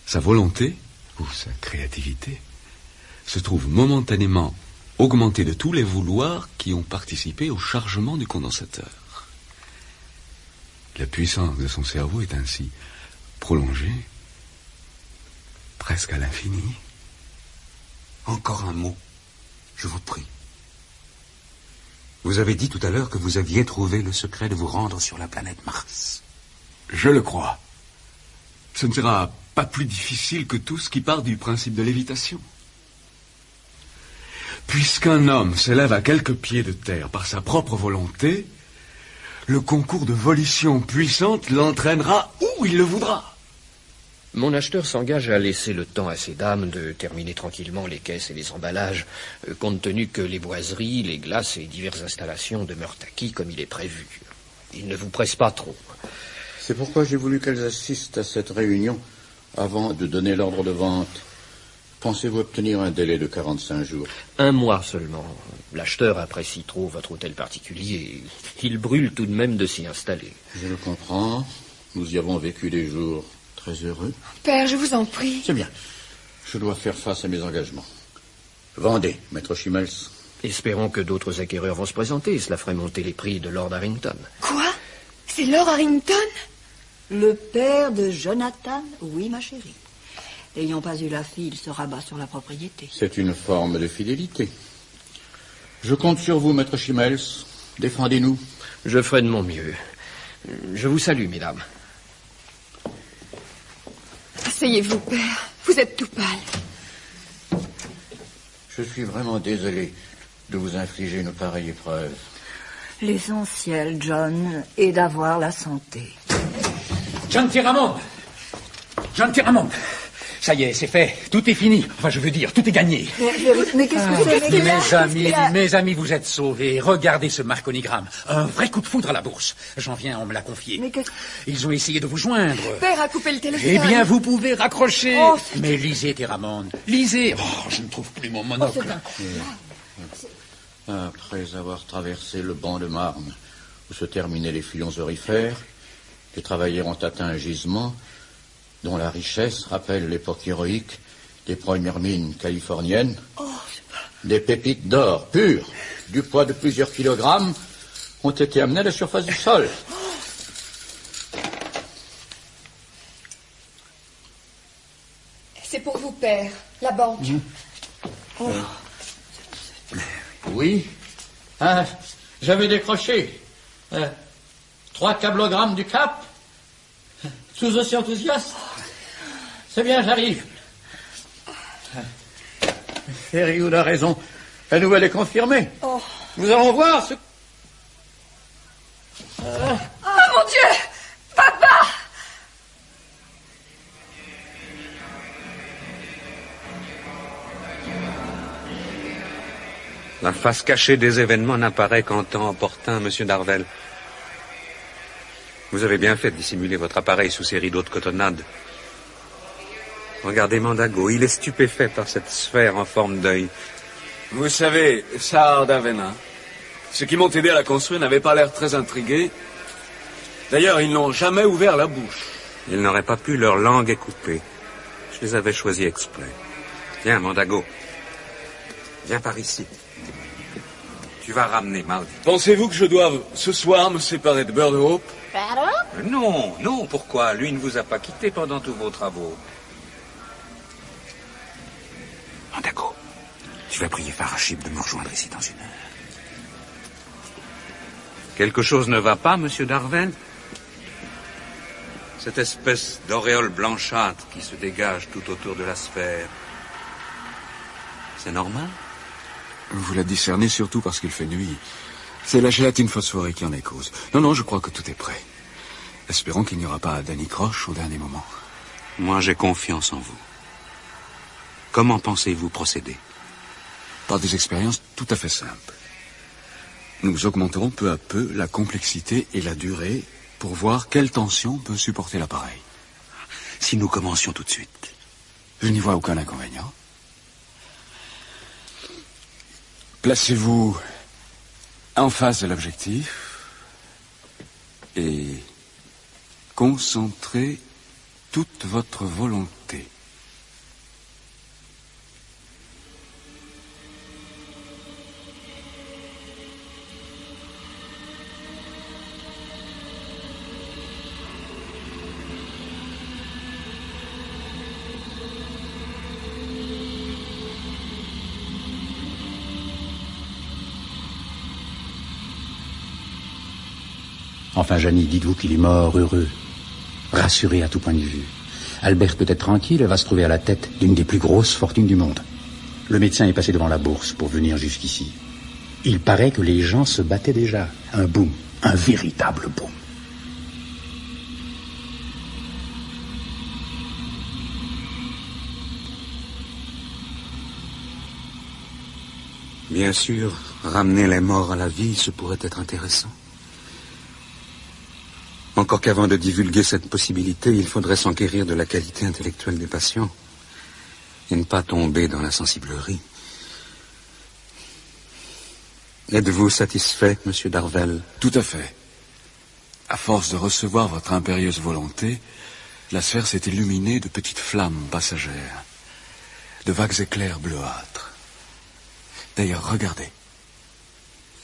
[SPEAKER 7] Sa volonté, ou sa créativité, se trouve momentanément augmentée de tous les vouloirs qui ont participé au chargement du condensateur. La puissance de son cerveau est ainsi prolongée presque à l'infini.
[SPEAKER 8] Encore un mot, je vous prie. Vous avez dit tout à l'heure que vous aviez trouvé le secret de vous rendre sur la planète Mars.
[SPEAKER 7] Je le crois. Ce ne sera pas plus difficile que tout ce qui part du principe de lévitation. Puisqu'un homme s'élève à quelques pieds de terre par sa propre volonté, le concours de volition puissante l'entraînera où il le voudra.
[SPEAKER 16] Mon acheteur s'engage à laisser le temps à ces dames de terminer tranquillement les caisses et les emballages, compte tenu que les boiseries, les glaces et diverses installations demeurent acquis comme il est prévu. Il ne vous presse pas trop.
[SPEAKER 5] C'est pourquoi j'ai voulu qu'elles assistent à cette réunion avant de donner l'ordre de vente. Pensez-vous obtenir un délai de 45 jours?
[SPEAKER 16] 1 mois seulement. L'acheteur apprécie trop votre hôtel particulier. Il brûle tout de même de s'y installer.
[SPEAKER 5] Je le comprends. Nous y avons vécu des jours très heureux.
[SPEAKER 4] Père, je vous en prie.
[SPEAKER 5] C'est bien. Je dois faire face à mes engagements. Vendez, maître Schimmels.
[SPEAKER 16] Espérons que d'autres acquéreurs vont se présenter. Cela ferait monter les prix de Lord Harrington.
[SPEAKER 4] Quoi? C'est Lord Harrington?
[SPEAKER 6] Le père de Jonathan? Oui, ma chérie. N'ayant pas eu la fille, il se rabat sur la propriété.
[SPEAKER 5] C'est une forme de fidélité. Je compte sur vous, maître Schimmels. Défendez-nous.
[SPEAKER 16] Je ferai de mon mieux. Je vous salue, mesdames.
[SPEAKER 4] Asseyez-vous, père. Vous êtes tout pâle.
[SPEAKER 5] Je suis vraiment désolé de vous infliger une pareille épreuve.
[SPEAKER 6] L'essentiel, John, est d'avoir la santé.
[SPEAKER 2] John Tiramond! John Tiramond! Ça y est, c'est fait. Tout est fini. Enfin, je veux dire, tout est gagné.
[SPEAKER 6] Mais qu'est-ce que c'est?
[SPEAKER 2] Mes amis, vous êtes sauvés. Regardez ce marconigramme. Un vrai coup de foudre à la bourse. J'en viens, on me l'a confié. Ils ont essayé de vous joindre.
[SPEAKER 4] Père a coupé le téléphone.
[SPEAKER 2] Eh bien, vous pouvez raccrocher.
[SPEAKER 4] Oh,
[SPEAKER 2] mais lisez, Tiramond. Lisez. Oh, je ne trouve plus mon monocle.
[SPEAKER 5] Après avoir traversé le banc de marne où se terminaient les filons aurifères, les travailleurs ont atteint un gisement dont la richesse rappelle l'époque héroïque des premières mines californiennes. Des pépites d'or pures, du poids de plusieurs kilogrammes, ont été amenées à la surface du sol.
[SPEAKER 4] C'est pour vous, père. La banque.
[SPEAKER 5] Oui. J'avais décroché 3 câblogrammes du Cap. Tous aussi enthousiastes. C'est bien, j'arrive. Ferrywood a raison. La nouvelle est confirmée. Nous allons voir ce...
[SPEAKER 4] Oh mon Dieu! Papa!
[SPEAKER 8] La face cachée des événements n'apparaît qu'en temps opportun, monsieur Darvel. Vous avez bien fait de dissimuler votre appareil sous ces rideaux de cotonnade. Regardez Mandago, il est stupéfait par cette sphère en forme d'œil.
[SPEAKER 10] Vous savez, Sahar d'Avena, ceux qui m'ont aidé à la construire n'avaient pas l'air très intrigués. D'ailleurs, ils n'ont jamais ouvert la bouche.
[SPEAKER 8] Ils n'auraient pas pu, leur langue est coupée. Je les avais choisis exprès. Viens, Mandago. Viens par ici. Tu vas ramener Mardi.
[SPEAKER 10] Pensez-vous que je doive, ce soir, me séparer de Bird Hope?
[SPEAKER 8] Non, non, pourquoi? Lui ne vous a pas quitté pendant tous vos travaux. Mandago, je vais prier Farachib de me rejoindre ici dans 1 heure. Quelque chose ne va pas, monsieur Darvel? Cette espèce d'auréole blanchâtre qui se dégage tout autour de la sphère. C'est normal?
[SPEAKER 10] Vous la discernez surtout parce qu'il fait nuit. C'est la gélatine phosphorique qui en est cause. Non, je crois que tout est prêt. Espérons qu'il n'y aura pas d'anicroche au dernier moment.
[SPEAKER 8] Moi, j'ai confiance en vous. Comment pensez-vous procéder?
[SPEAKER 10] Par des expériences tout à fait simples. Nous augmenterons peu à peu la complexité et la durée pour voir quelle tension peut supporter l'appareil.
[SPEAKER 8] Si nous commencions tout de suite?
[SPEAKER 10] Je n'y vois aucun inconvénient. Placez-vous en face de l'objectif et concentrez toute votre volonté.
[SPEAKER 2] Enfin, Janie, dites-vous qu'il est mort heureux, rassuré à tout point de vue. Albert peut être tranquille, elle va se trouver à la tête d'une des plus grosses fortunes du monde. Le médecin est passé devant la bourse pour venir jusqu'ici. Il paraît que les gens se battaient déjà. Un boom, un véritable boom.
[SPEAKER 8] Bien sûr, ramener les morts à la vie, ce pourrait être intéressant. Encore qu'avant de divulguer cette possibilité, il faudrait s'enquérir de la qualité intellectuelle des patients et ne pas tomber dans la sensiblerie. Êtes-vous satisfait, Monsieur Darvel?
[SPEAKER 10] Tout à fait. À force de recevoir votre impérieuse volonté, la sphère s'est illuminée de petites flammes passagères, de vagues éclairs bleuâtres. D'ailleurs, regardez.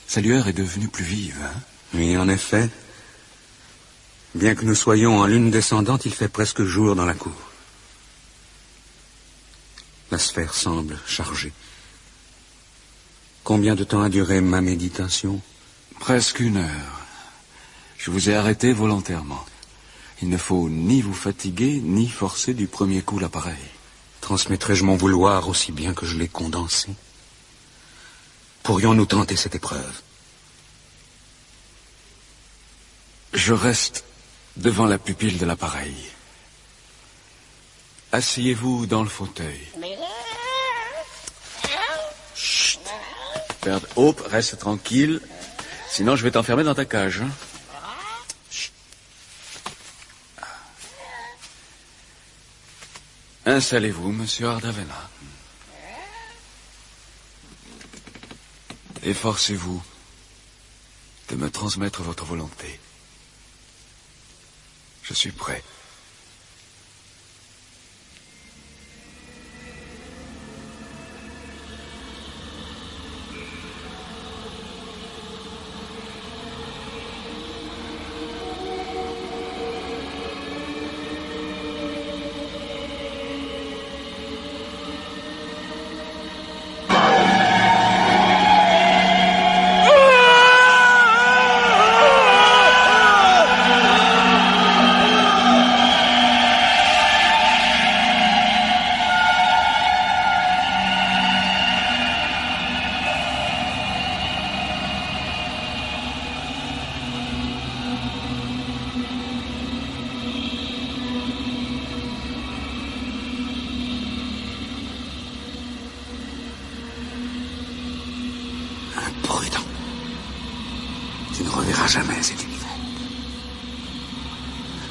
[SPEAKER 10] Sa lueur est devenue plus vive, hein?
[SPEAKER 8] Oui, en effet. Bien que nous soyons en lune descendante, il fait presque jour dans la cour. La sphère semble chargée. Combien de temps a duré ma méditation?
[SPEAKER 10] Presque 1 heure. Je vous ai arrêté volontairement. Il ne faut ni vous fatiguer, ni forcer du premier coup l'appareil.
[SPEAKER 8] Transmettrai-je mon vouloir aussi bien que je l'ai condensé? Pourrions-nous tenter cette épreuve?
[SPEAKER 10] Je reste devant la pupille de l'appareil. Asseyez-vous dans le fauteuil. Chut. Père Hope, reste tranquille. Sinon, je vais t'enfermer dans ta cage. Hein? Chut. Installez-vous, monsieur Ardavena. Efforcez-vous de me transmettre votre volonté. Je suis prêt.
[SPEAKER 8] Tu ne reverras jamais cet univers.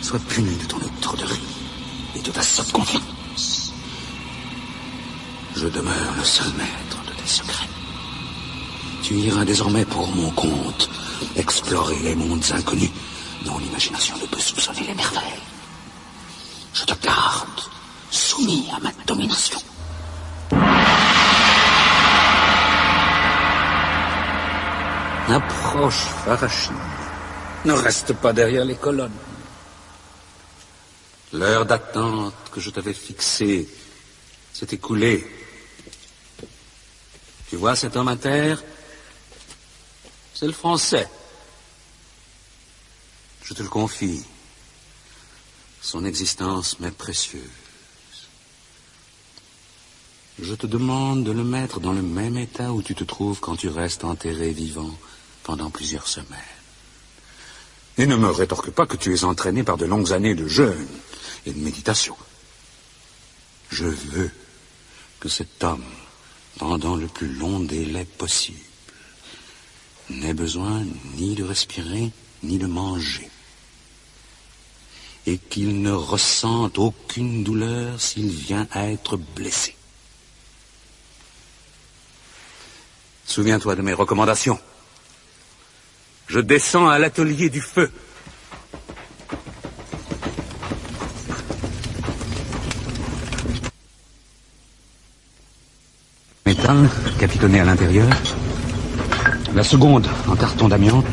[SPEAKER 8] Sois puni de ton étourderie et de ta sotte confiance. Je demeure le seul maître de tes secrets. Tu iras désormais pour mon compte explorer les mondes inconnus dont l'imagination ne peut soupçonner les merveilles. Je te garde soumis à ma domination. Approche, Farachid. Ne reste pas derrière les colonnes. L'heure d'attente que je t'avais fixée s'est écoulée. Tu vois cet homme à terre? C'est le Français. Je te le confie. Son existence m'est précieuse. Je te demande de le mettre dans le même état où tu te trouves quand tu restes enterré vivant pendant plusieurs semaines. Et ne me rétorque pas que tu es entraîné par de longues années de jeûne et de méditation. Je veux que cet homme, pendant le plus long délai possible, n'ait besoin ni de respirer, ni de manger. Et qu'il ne ressente aucune douleur s'il vient à être blessé. Souviens-toi de mes recommandations. Je descends à l'atelier du feu. Métal, capitonné à l'intérieur. La seconde, en carton d'amiante.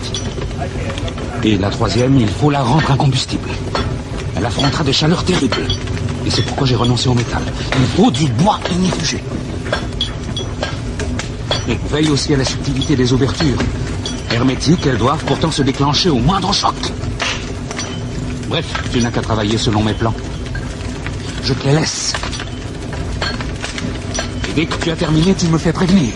[SPEAKER 8] Et la troisième, il faut la rendre incombustible. Elle affrontera des chaleurs terribles. Et c'est pourquoi j'ai renoncé au métal. Il faut du bois inifugé. Et veille aussi à la subtilité des ouvertures. Hermétiques, elles doivent pourtant se déclencher au moindre choc. Bref, tu n'as qu'à travailler selon mes plans. Je te les laisse. Et dès que tu as terminé, tu me fais prévenir.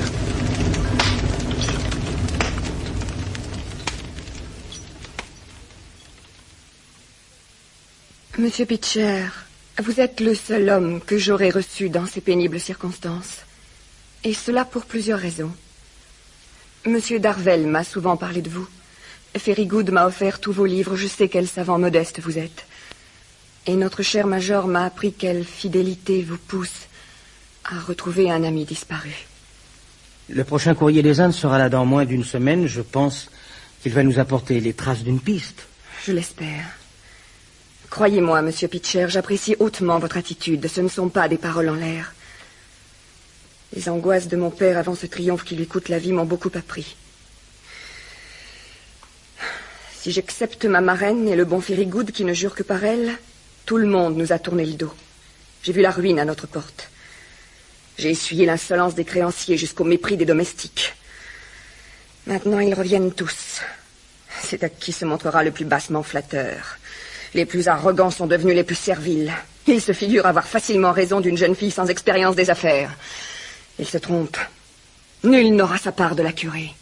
[SPEAKER 4] Monsieur Pitcher, vous êtes le seul homme que j'aurais reçu dans ces pénibles circonstances. Et cela pour plusieurs raisons. Monsieur Darvel m'a souvent parlé de vous. Ferrygood m'a offert tous vos livres. Je sais quel savant modeste vous êtes. Et notre cher major m'a appris quelle fidélité vous pousse à retrouver un ami disparu.
[SPEAKER 3] Le prochain courrier des Indes sera là dans moins d'une semaine. Je pense qu'il va nous apporter les traces d'une piste.
[SPEAKER 4] Je l'espère. Croyez-moi, monsieur Pitcher, j'apprécie hautement votre attitude. Ce ne sont pas des paroles en l'air. Les angoisses de mon père avant ce triomphe qui lui coûte la vie m'ont beaucoup appris. Si j'accepte ma marraine et le bon Ferrygood qui ne jure que par elle, tout le monde nous a tourné le dos. J'ai vu la ruine à notre porte. J'ai essuyé l'insolence des créanciers jusqu'au mépris des domestiques. Maintenant, ils reviennent tous. C'est à qui se montrera le plus bassement flatteur. Les plus arrogants sont devenus les plus serviles. Ils se figurent avoir facilement raison d'une jeune fille sans expérience des affaires. Ils se trompent. Nul n'aura sa part de la curée.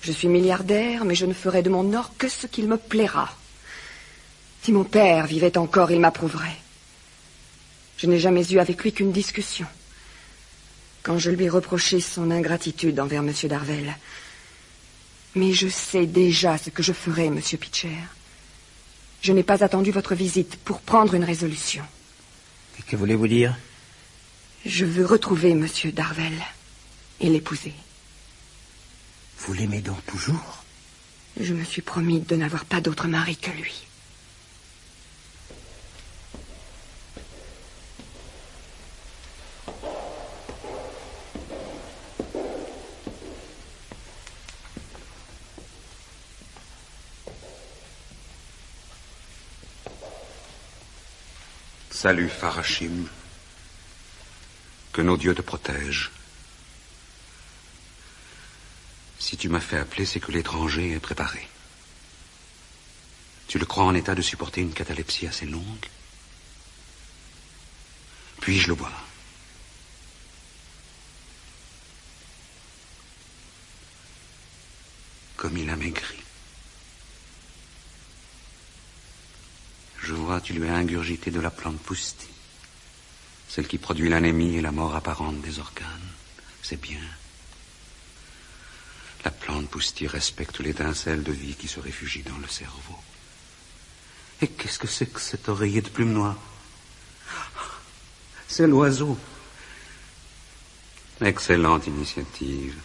[SPEAKER 4] Je suis milliardaire, mais je ne ferai de mon or que ce qu'il me plaira. Si mon père vivait encore, il m'approuverait. Je n'ai jamais eu avec lui qu'une discussion. Quand je lui reprochais son ingratitude envers M. Darvel. Mais je sais déjà ce que je ferai, M. Pitcher. Je n'ai pas attendu votre visite pour prendre une résolution.
[SPEAKER 3] Et que voulez-vous dire?
[SPEAKER 4] Je veux retrouver M. Darvel et l'épouser.
[SPEAKER 3] Vous l'aimez donc toujours?
[SPEAKER 4] Je me suis promis de n'avoir pas d'autre mari que lui.
[SPEAKER 8] Salut, Farashim. Que nos dieux te protègent. Si tu m'as fait appeler, c'est que l'étranger est préparé. Tu le crois en état de supporter une catalepsie assez longue? Puis-je le voir? Comme il a maigri. Je vois, tu lui as ingurgité de la plante Pusti, celle qui produit l'anémie et la mort apparente des organes. C'est bien. La plante Pusti respecte l'étincelle de vie qui se réfugie dans le cerveau. Et qu'est-ce que c'est que cet oreiller de plume noire? C'est l'oiseau. Excellente initiative.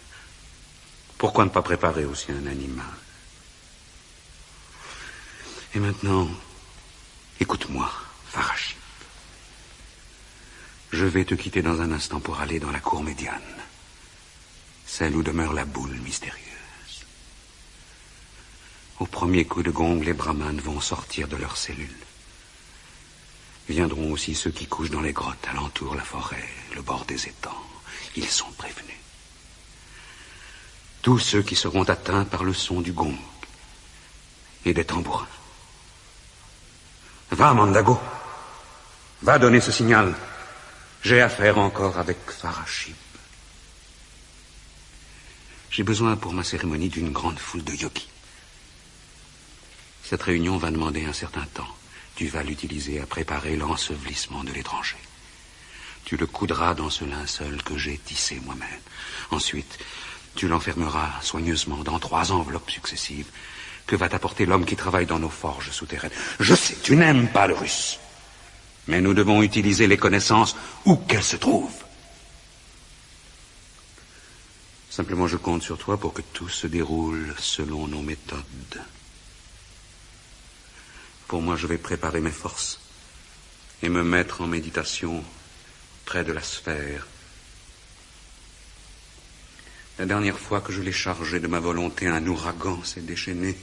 [SPEAKER 8] Pourquoi ne pas préparer aussi un animal? Et maintenant, écoute-moi, Farashim. Je vais te quitter dans un instant pour aller dans la cour médiane, celle où demeure la boule mystérieuse. Au premier coup de gong, les brahmanes vont sortir de leurs cellules. Viendront aussi ceux qui couchent dans les grottes alentour la forêt, le bord des étangs. Ils sont prévenus. Tous ceux qui seront atteints par le son du gong et des tambourins. Va, Mandago. Va donner ce signal. J'ai affaire encore avec Farashim. J'ai besoin pour ma cérémonie d'une grande foule de yogis. Cette réunion va demander un certain temps. Tu vas l'utiliser à préparer l'ensevelissement de l'étranger. Tu le coudras dans ce linceul que j'ai tissé moi-même. Ensuite, tu l'enfermeras soigneusement dans 3 enveloppes successives que va t'apporter l'homme qui travaille dans nos forges souterraines. Je sais, tu n'aimes pas le russe. Mais nous devons utiliser les connaissances où qu'elles se trouvent. Simplement, je compte sur toi pour que tout se déroule selon nos méthodes. Pour moi, je vais préparer mes forces et me mettre en méditation près de la sphère. La dernière fois que je l'ai chargé de ma volonté, un ouragan s'est déchaîné.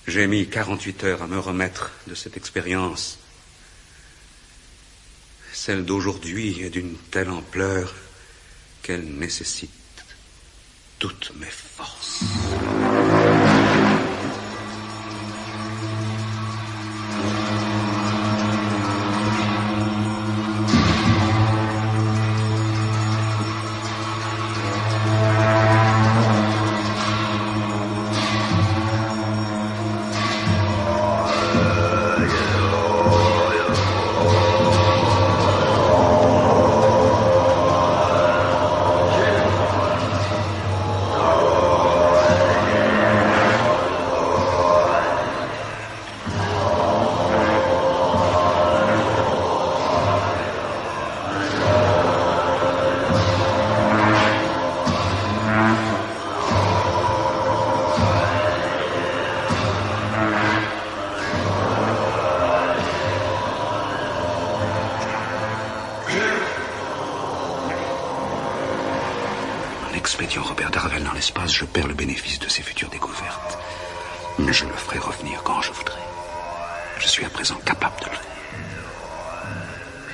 [SPEAKER 8] J'ai mis 48 heures à me remettre de cette expérience. Celle d'aujourd'hui est d'une telle ampleur qu'elle nécessite toutes mes forces. expédiant Robert Darvel dans l'espace, je perds le bénéfice de ses futures découvertes. Mais je le ferai revenir quand je voudrai. Je suis à présent capable de le faire.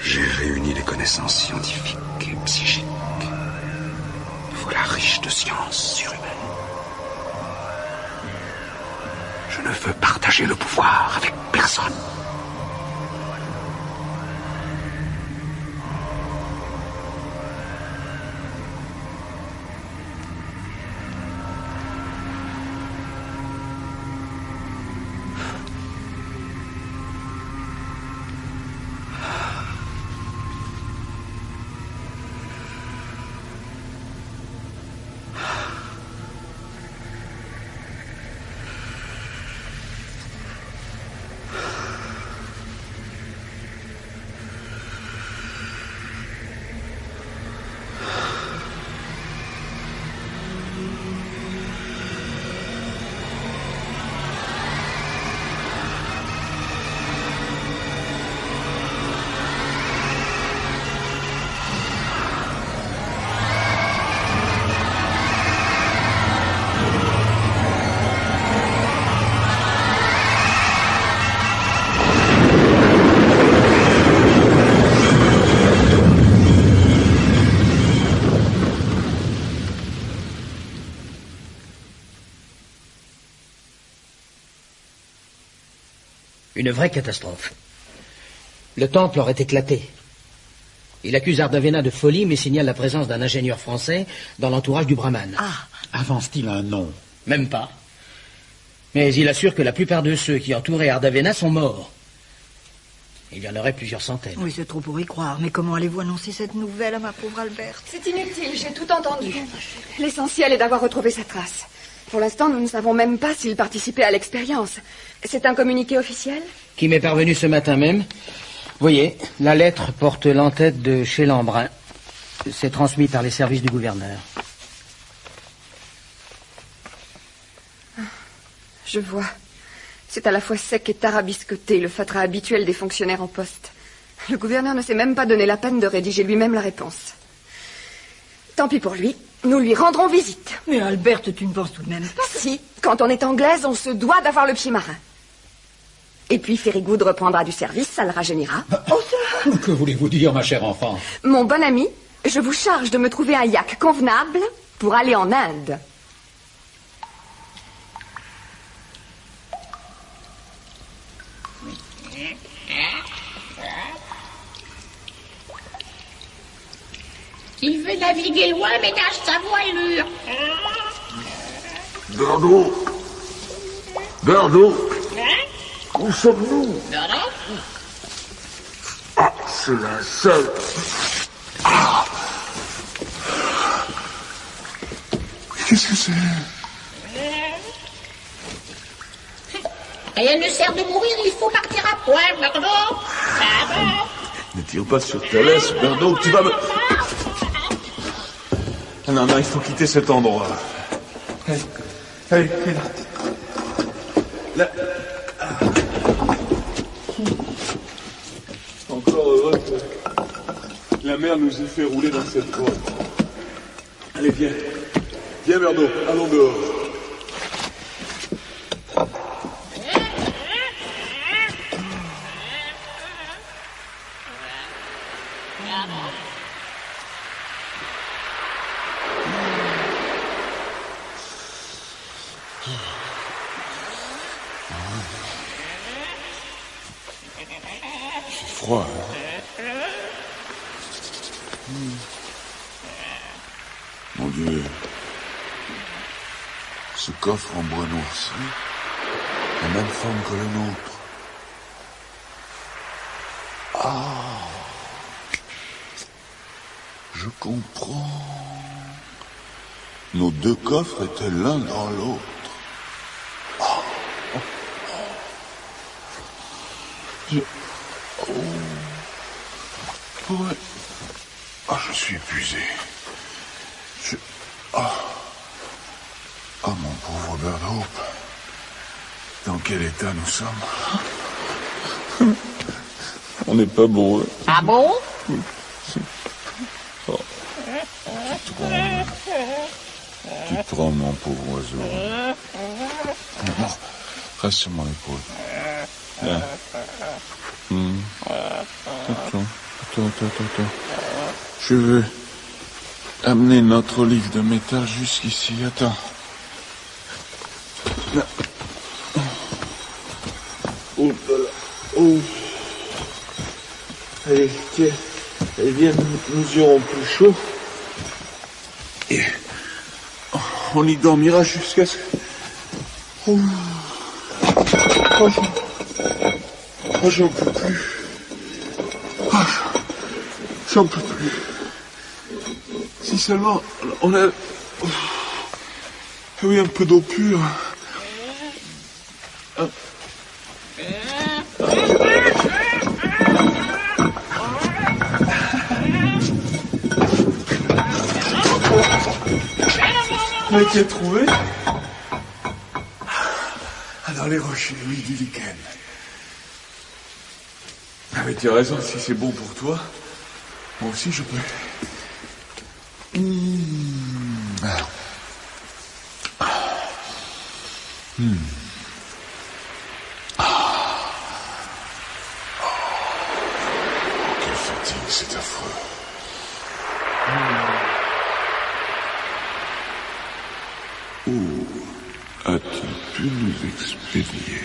[SPEAKER 8] J'ai réuni les connaissances scientifiques et psychiques. Voilà riche de sciences surhumaines. Je ne veux partager le pouvoir avec personne.
[SPEAKER 3] Une vraie catastrophe. Le temple aurait éclaté. Il accuse Ardavena de folie, mais signale la présence d'un ingénieur français dans l'entourage du brahman.
[SPEAKER 15] Ah, avance-t-il un nom?
[SPEAKER 3] Même pas. Mais il assure que la plupart de ceux qui entouraient Ardavena sont morts. Il y en aurait plusieurs centaines.
[SPEAKER 6] Oui, c'est trop pour y croire. Mais comment allez-vous annoncer cette nouvelle à ma pauvre Alberte?
[SPEAKER 4] C'est inutile, j'ai tout entendu. L'essentiel est d'avoir retrouvé sa trace. Pour l'instant, nous ne savons même pas s'il participait à l'expérience. C'est un communiqué officiel?
[SPEAKER 3] Qui m'est parvenu ce matin même. Voyez, la lettre porte l'entête de Chez-Lambrin. C'est transmis par les services du gouverneur.
[SPEAKER 4] Je vois. C'est à la fois sec et tarabiscoté, le fatras habituel des fonctionnaires en poste. Le gouverneur ne s'est même pas donné la peine de rédiger lui-même la réponse. Tant pis pour lui, nous lui rendrons visite.
[SPEAKER 6] Mais Alberte, tu ne penses tout de même pas?
[SPEAKER 4] Si, quand on est anglaise, on se doit d'avoir le pied marin. Et puis Ferigoud reprendra du service, ça le rajeunira.
[SPEAKER 2] Que voulez-vous dire, ma chère enfant?
[SPEAKER 4] Mon bon ami, je vous charge de me trouver un yak convenable pour aller en Inde.
[SPEAKER 9] Il veut naviguer loin, mais nage sa voilure.
[SPEAKER 10] Bernaud! Bernaud! Où sommes-nous? Ah, c'est la seule. Ah. Qu'est-ce que c'est?
[SPEAKER 9] Rien ne sert de mourir, il faut partir à point, Bernaud.
[SPEAKER 10] Ne tire pas sur ta laisse, Bernaud, tu vas me... Non, il faut quitter cet endroit. Allez, là. Encore heureux que la mer nous ait fait rouler dans cette voie. Allez, viens. Viens, Bernaud, allons dehors. Froid, hein? Mon Dieu. Ce coffre en bois noirci, la même forme que le nôtre. Ah, je comprends. Nos deux coffres étaient l'un dans l'autre. Ouais. Ah, je suis épuisé. Ah, mon pauvre Bernaud. Dans quel état nous sommes? On n'est pas beau.
[SPEAKER 9] Ah bon?
[SPEAKER 10] Oh.
[SPEAKER 17] prends, mon pauvre oiseau. Non, reste sur mon épaule. Viens. Attends. Je veux amener notre olive de métal jusqu'ici. Attends. Là. Oh là là. Oh. Allez, tiens. Allez, viens, nous irons plus chaud. Et on y dormira jusqu'à ce... Oh, j'en peux plus. J'en peux plus. Si seulement on a... Oui, un peu d'eau pure. Mais tu as trouvé? Dans les rochers, oui, du lichen. Ah mais tu as raison, si c'est bon pour toi, moi aussi je peux. Quelle fatigue, c'est affreux. Où as-tu pu nous expédier?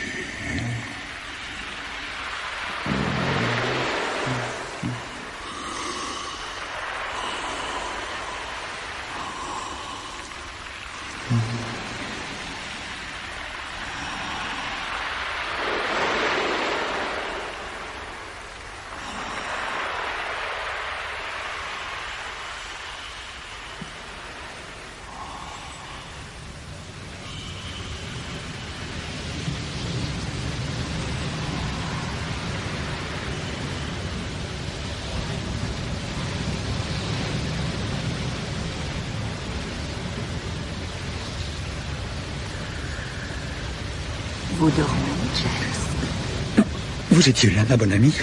[SPEAKER 6] Vous dormez, James?
[SPEAKER 1] Vous étiez là, ma bonne amie?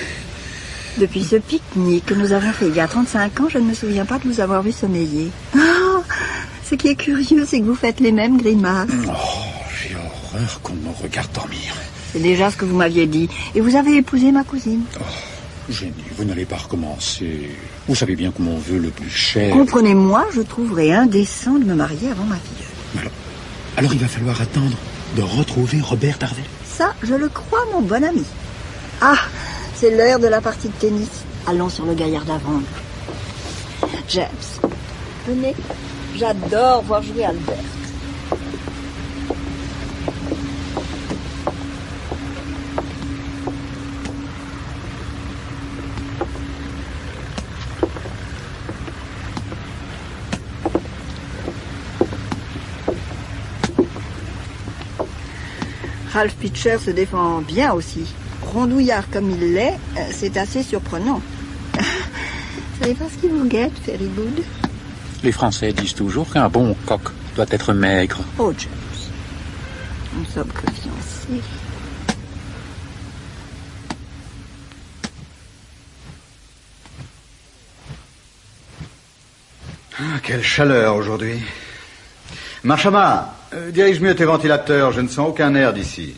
[SPEAKER 6] Depuis ce pique-nique que nous avons fait il y a 35 ans, je ne me souviens pas de vous avoir vu sommeiller. Oh, ce qui est curieux, c'est que vous faites les mêmes grimaces.
[SPEAKER 2] Oh, j'ai horreur qu'on me regarde dormir.
[SPEAKER 6] C'est déjà ce que vous m'aviez dit. Et vous avez épousé ma cousine.
[SPEAKER 2] Oh, Jenny, vous n'allez pas recommencer. Vous savez bien que mon vœu le plus cher...
[SPEAKER 6] Comprenez-moi, je trouverais indécent de me marier avant ma filleule.
[SPEAKER 2] Alors il va falloir attendre de retrouver Robert Darvel.
[SPEAKER 6] Ça, je le crois, mon bon ami. Ah, c'est l'heure de la partie de tennis. Allons sur le gaillard d'avant. James, venez. J'adore voir jouer Albert. Ralph Pitcher se défend bien aussi. Rondouillard comme il l'est, c'est assez surprenant. Vous savez pas ce qui vous guette, Fairygood?
[SPEAKER 2] Les Français disent toujours qu'un bon coq doit être maigre.
[SPEAKER 6] Oh, James, nous sommes que fiancés.
[SPEAKER 1] Ah, quelle chaleur aujourd'hui. Marchama, dirige mieux tes ventilateurs, je ne sens aucun air d'ici.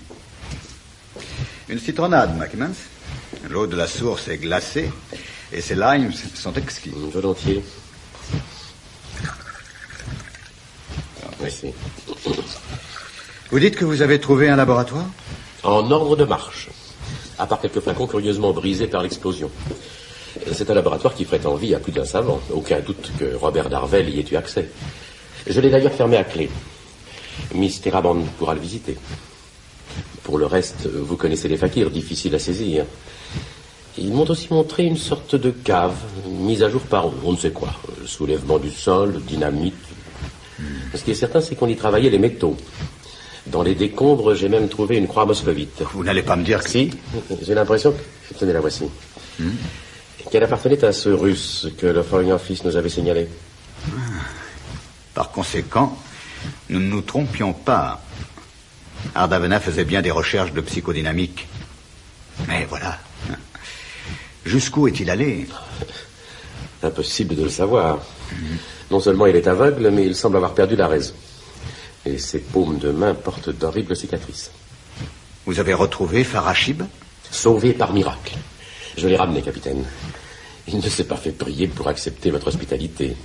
[SPEAKER 1] Une citronnade, Mackmans. L'eau de la source est glacée et ces limes sont exquis.
[SPEAKER 10] Volontiers. Merci.
[SPEAKER 1] Vous dites que vous avez trouvé un laboratoire?
[SPEAKER 10] En ordre de marche, à part quelques flacons curieusement brisés par l'explosion. C'est un laboratoire qui ferait envie à plus d'un savant. Aucun doute que Robert Darvel y ait eu accès. Je l'ai d'ailleurs fermé à clé. Miss Teraband pourra le visiter. Pour le reste, vous connaissez les fakirs, difficiles à saisir. Ils m'ont aussi montré une sorte de cave, mise à jour par on ne sait quoi. Soulèvement du sol, dynamite. Ce qui est certain, c'est qu'on y travaillait les métaux. Dans les décombres, j'ai même trouvé une croix moscovite.
[SPEAKER 1] Vous n'allez pas me dire que...
[SPEAKER 10] Si, j'ai l'impression que... Tenez, la voici. Qu'elle appartenait à ce Russe que le Foreign Office nous avait signalé.
[SPEAKER 1] Par conséquent, nous ne nous trompions pas. Ardavena faisait bien des recherches de psychodynamique. Mais voilà. Jusqu'où est-il allé?
[SPEAKER 10] Impossible de le savoir. Non seulement il est aveugle, mais il semble avoir perdu la raison.
[SPEAKER 14] Et ses paumes de main portent d'horribles cicatrices.
[SPEAKER 1] Vous avez retrouvé Farachib?
[SPEAKER 14] Sauvé par miracle. Je l'ai ramené, capitaine. Il ne s'est pas fait prier pour accepter votre hospitalité.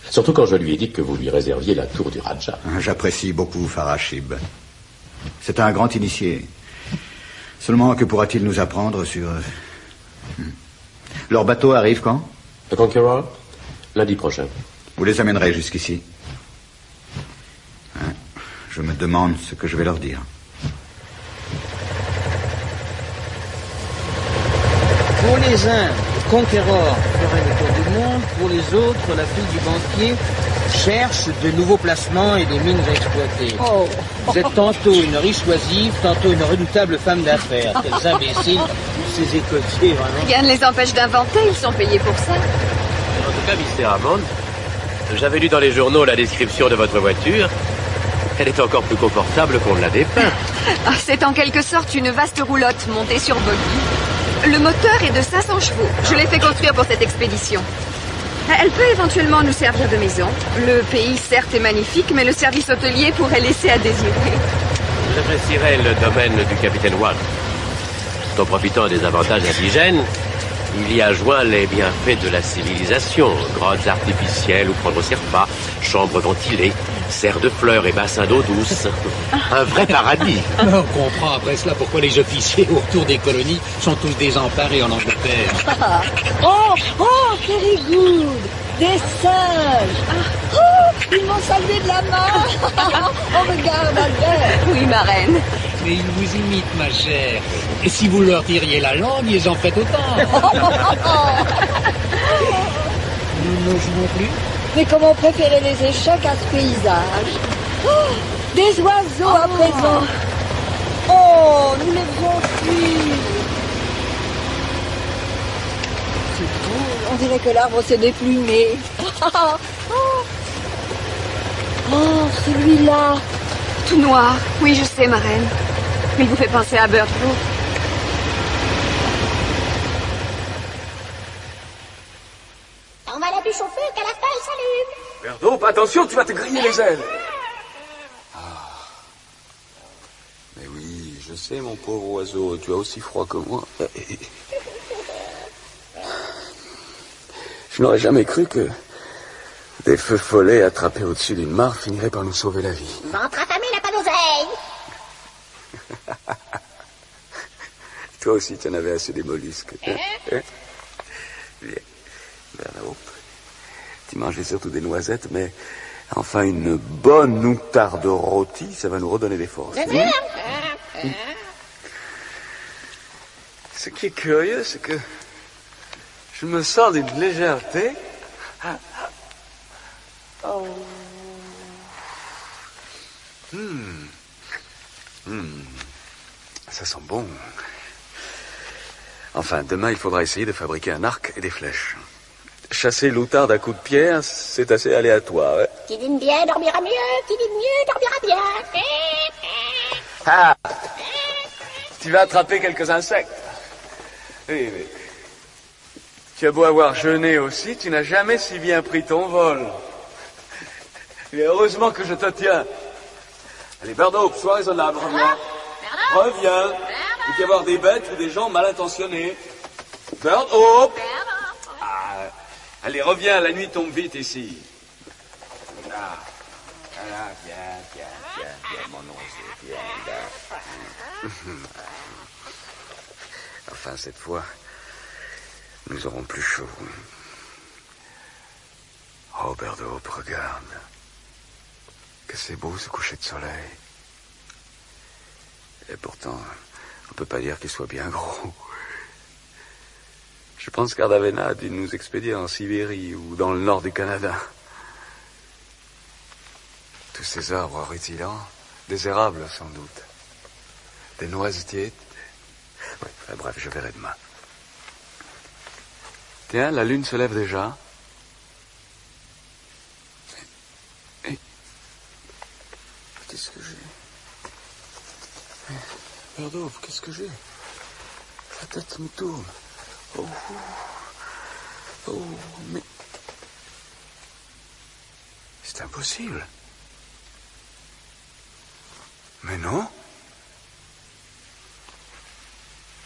[SPEAKER 14] Surtout quand je lui ai dit que vous lui réserviez la tour du Raja.
[SPEAKER 1] J'apprécie beaucoup Farachib. C'est un grand initié. Seulement, que pourra-t-il nous apprendre sur... Leur bateau arrive quand?
[SPEAKER 14] Le Conqueror, lundi prochain.
[SPEAKER 1] Vous les amènerez jusqu'ici. Je me demande ce que je vais leur dire.
[SPEAKER 3] Pour les uns, Conqueror ferait le tour du monde. Pour les autres, la fille du banquier cherche de nouveaux placements et des mines à exploiter.
[SPEAKER 6] Oh.
[SPEAKER 3] Vous êtes tantôt une riche oisive, tantôt une redoutable femme d'affaires. Quels imbéciles, ces écotiers, vraiment.
[SPEAKER 4] Rien ne les empêche d'inventer, ils sont payés pour ça.
[SPEAKER 18] En tout cas, Mr. Hammond, j'avais lu dans les journaux la description de votre voiture. Elle est encore plus confortable qu'on ne l'a dépeint.
[SPEAKER 4] C'est en quelque sorte une vaste roulotte montée sur buggy. Le moteur est de 500 chevaux. Je l'ai fait construire pour cette expédition. Elle peut éventuellement nous servir de maison. Le pays, certes, est magnifique, mais le service hôtelier pourrait laisser à désirer.
[SPEAKER 18] J'apprécierais le domaine du capitaine Wall. Tout en profitant des avantages indigènes, il y a joint les bienfaits de la civilisation. Grottes artificielles où prendre ses repas, chambres ventilées, serres de fleurs et bassins d'eau douce. Un vrai paradis.
[SPEAKER 2] On comprend après cela pourquoi les officiers autour des colonies sont tous désemparés en Angleterre.
[SPEAKER 6] Oh, very good. Des singes. Oh, ils m'ont salué de la main. Oh, regarde, Albert.
[SPEAKER 4] Oui, ma reine.
[SPEAKER 2] Mais ils vous imitent, ma chère. Et si vous leur tiriez la langue, ils en feraient autant.
[SPEAKER 3] Nous ne jouons plus.
[SPEAKER 6] Mais comment préférer les échecs à ce paysage? Oh, des oiseaux à présent. Oh, nous les faisons fuir. C'est beau, on dirait que l'arbre s'est déplumé. Oh, celui-là.
[SPEAKER 4] Tout noir. Oui, je sais, ma reine. Il vous fait penser à Birdwood.
[SPEAKER 9] On va la bûche au feu qu'à la fin elle s'allume.
[SPEAKER 10] Berdope, attention, tu vas te griller les ailes.
[SPEAKER 7] Mais oui, je sais, mon pauvre oiseau, tu as aussi froid que moi. Je n'aurais jamais cru que des feux follets attrapés au-dessus d'une mare finiraient par nous sauver la vie.
[SPEAKER 9] Ventre affamé n'a pas d'oseille.
[SPEAKER 7] Toi aussi, tu en avais assez des mollusques. Bien. Berdope, tu mangeais surtout des noisettes, mais enfin une bonne outarde rôtie, ça va nous redonner des forces. Ce qui est curieux, c'est que je me sens d'une légèreté. Oh. Ça sent bon. Enfin, demain, il faudra essayer de fabriquer un arc et des flèches. Chasser l'outarde à coups de pierre, c'est assez aléatoire. Ouais.
[SPEAKER 9] Qui dîne bien dormira mieux, qui dîne mieux dormira bien.
[SPEAKER 7] Ah! Tu vas attraper quelques insectes. Oui, mais tu as beau avoir jeûné aussi, tu n'as jamais si bien pris ton vol. Et heureusement que je te tiens. Allez, Berdope, sois raisonnable, reviens. Reviens. Il peut y avoir des bêtes ou des gens mal intentionnés. Berdope. Ah, allez, reviens, la nuit tombe vite ici. Ah, viens, mon oiseau, viens, là. Enfin, cette fois, nous aurons plus chaud. Oh, Berdope, regarde. Que c'est beau, ce coucher de soleil. Et pourtant, on ne peut pas dire qu'il soit bien gros. Je pense qu'Ardavena a dû nous expédier en Sibérie ou dans le nord du Canada. Tous ces arbres rutilants, des érables sans doute, des noisetiers. Ouais, enfin, bref, je verrai demain. Tiens, la lune se lève déjà. Qu'est-ce que j'ai? Berdope, qu'est-ce que j'ai? La tête me tourne. Oh, mais... C'est impossible.
[SPEAKER 19] Mais non.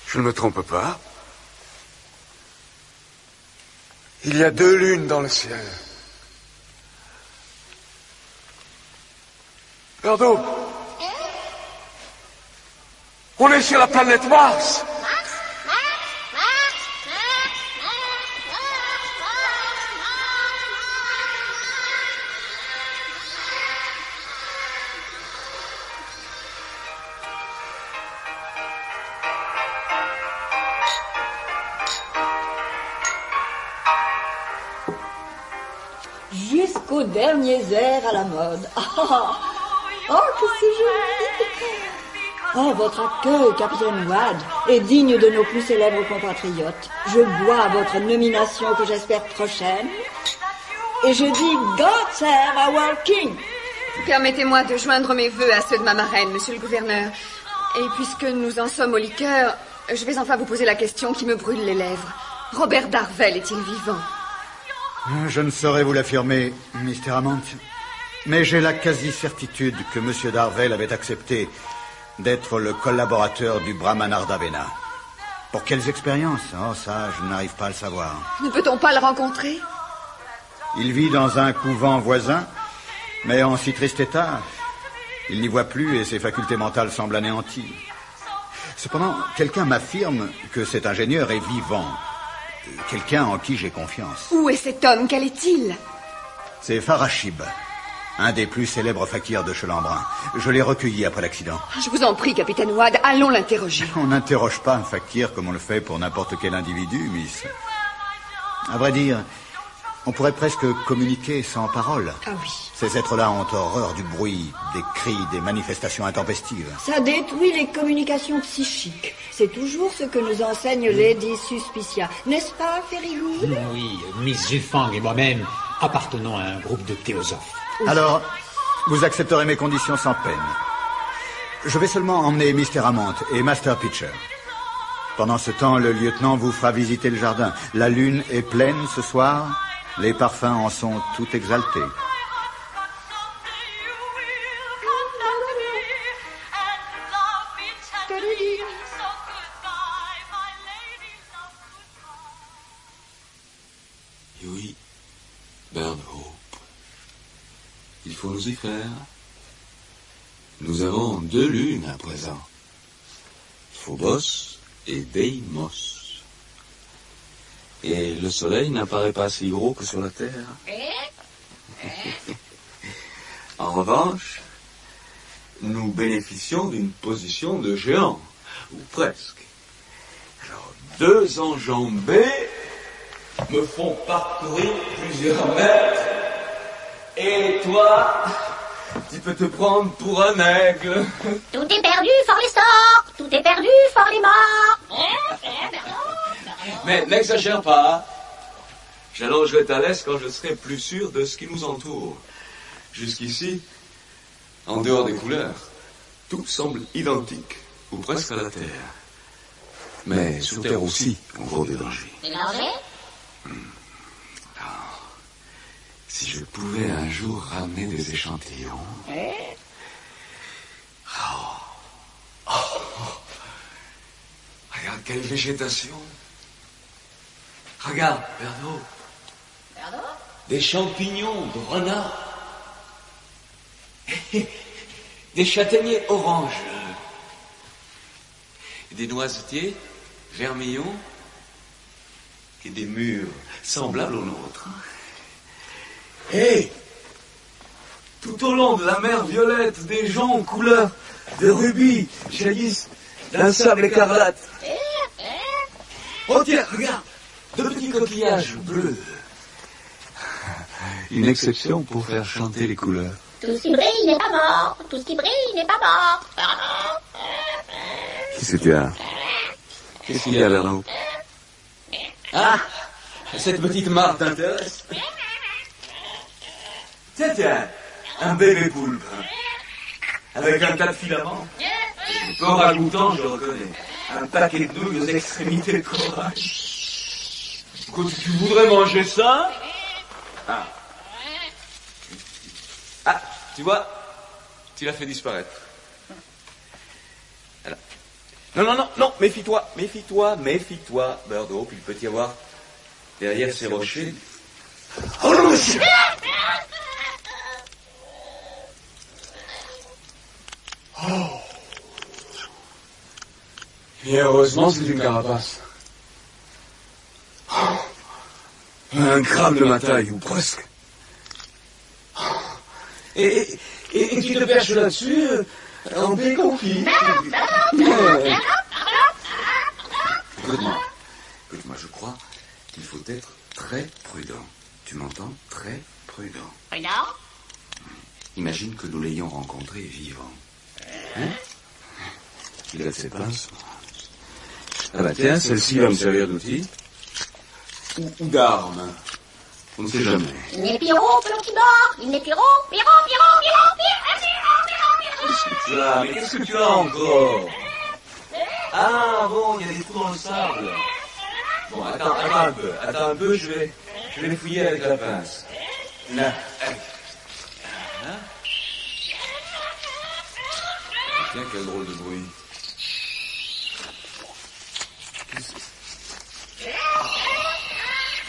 [SPEAKER 19] Je ne me trompe pas. Il y a 2 lunes dans le ciel. Berdo, on est sur la planète Mars.
[SPEAKER 6] Jusqu'aux derniers airs à la mode. Oh, que c'est joli! Oh, votre accueil, capitaine Wad, est digne de nos plus célèbres compatriotes. Je bois à votre nomination que j'espère prochaine. Et je dis God save our King.
[SPEAKER 4] Permettez-moi de joindre mes vœux à ceux de ma marraine, monsieur le gouverneur. Et puisque nous en sommes aux liqueurs, je vais enfin vous poser la question qui me brûle les lèvres. Robert Darvel est-il vivant?
[SPEAKER 1] Je ne saurais vous l'affirmer, Mr. Hammond, mais j'ai la quasi-certitude que M. Darvel avait accepté d'être le collaborateur du Brahman Ardavena. Pour quelles expériences? Oh, ça, je n'arrive pas à le savoir.
[SPEAKER 4] Ne peut-on pas le rencontrer?
[SPEAKER 1] Il vit dans un couvent voisin, mais en si triste état. Il n'y voit plus et ses facultés mentales semblent anéanties. Cependant, quelqu'un m'affirme que cet ingénieur est vivant. Quelqu'un en qui j'ai confiance.
[SPEAKER 4] Où est cet homme? Quel est-il?
[SPEAKER 1] C'est Farashib, un des plus célèbres fakirs de Chelambrin. Je l'ai recueilli après l'accident.
[SPEAKER 4] Je vous en prie, capitaine Wad, allons l'interroger.
[SPEAKER 1] On n'interroge pas un fakir comme on le fait pour n'importe quel individu, Miss. À vrai dire, on pourrait presque communiquer sans parole.
[SPEAKER 4] Ah oui.
[SPEAKER 1] Ces êtres-là ont horreur du bruit, des cris, des manifestations intempestives.
[SPEAKER 6] Ça détruit les communications psychiques. C'est toujours ce que nous enseigne Lady Suspicia. N'est-ce pas, Ferrywood?
[SPEAKER 2] Oui, Miss Zufang et moi-même appartenons à un groupe de théosophes.
[SPEAKER 1] Alors, vous accepterez mes conditions sans peine. Je vais seulement emmener Mr. Hammond et Master Pitcher. Pendant ce temps, le lieutenant vous fera visiter le jardin. La lune est pleine ce soir. Les parfums en sont tout exaltés.
[SPEAKER 10] Oui, Burnhope. Il faut nous y faire. Nous avons 2 lunes à présent. Phobos et Deimos. Et le soleil n'apparaît pas si gros que sur la Terre. En revanche, nous bénéficions d'une position de géant, ou presque. Alors, 2 enjambées me font parcourir plusieurs mètres, et toi, tu peux te prendre pour un aigle.
[SPEAKER 9] Tout est perdu, fort les sorts. Tout est perdu, fort les morts.
[SPEAKER 10] Mais n'exagère pas. J'allongerai ta laisse quand je serai plus sûr de ce qui nous entoure. Jusqu'ici, en dehors des couleurs, tout semble identique, ou presque à la Terre. Mais sous terre aussi, on court des dangers.
[SPEAKER 9] Des dangers?
[SPEAKER 10] Si je pouvais un jour ramener des échantillons... Regarde quelle végétation. Regarde, Bernot. Des champignons de renard. Des châtaigniers oranges. Des noisetiers, vermillons. Et des murs semblables aux nôtres. Hé! Tout au long de la mer violette, des joncs couleur de rubis jaillissent d'un sable écarlate. Oh tiens, regarde! 2 petits coquillages bleus. Une exception pour faire chanter les couleurs.
[SPEAKER 9] Tout ce qui brille n'est pas mort. Tout ce qui brille n'est pas mort.
[SPEAKER 10] Qu'est-ce que tu as? Qu'est-ce qu'il y a là-haut? Ah! Cette petite marque t'intéresse? Tiens, un bébé poulpe. Avec un tas de filaments. Corps ragoûtant, je le reconnais. Un paquet de nouilles aux extrémités de corail. Écoute, tu voudrais manger ça? Ah, tu vois, tu l'as fait disparaître.
[SPEAKER 17] Non, méfie-toi, Birdo, puis il peut y avoir derrière ces rochers... Oh non, monsieur! Oh! Et heureusement, c'est une carapace. Oh. Un crabe de ma taille, ou presque. Et tu te perches là-dessus en déconfit.
[SPEAKER 7] Écoute-moi, je crois qu'il faut être très prudent. Tu m'entends? Très prudent.
[SPEAKER 9] Prudent?
[SPEAKER 7] Imagine que nous l'ayons rencontré vivant. Hein?
[SPEAKER 17] Il a de ses pinces. Ah bah tiens, celle-ci va me servir d'outil. Ou d'arme. On ne sait jamais.
[SPEAKER 9] Il n'est Pierrot, petit mort. Il n'est Pierrot.
[SPEAKER 17] Qu'est-ce que tu as encore? Ah bon, il y a des trous dans le sable. Bon, attends un peu, je vais les fouiller avec la pince. Là. Tiens, quel drôle de bruit.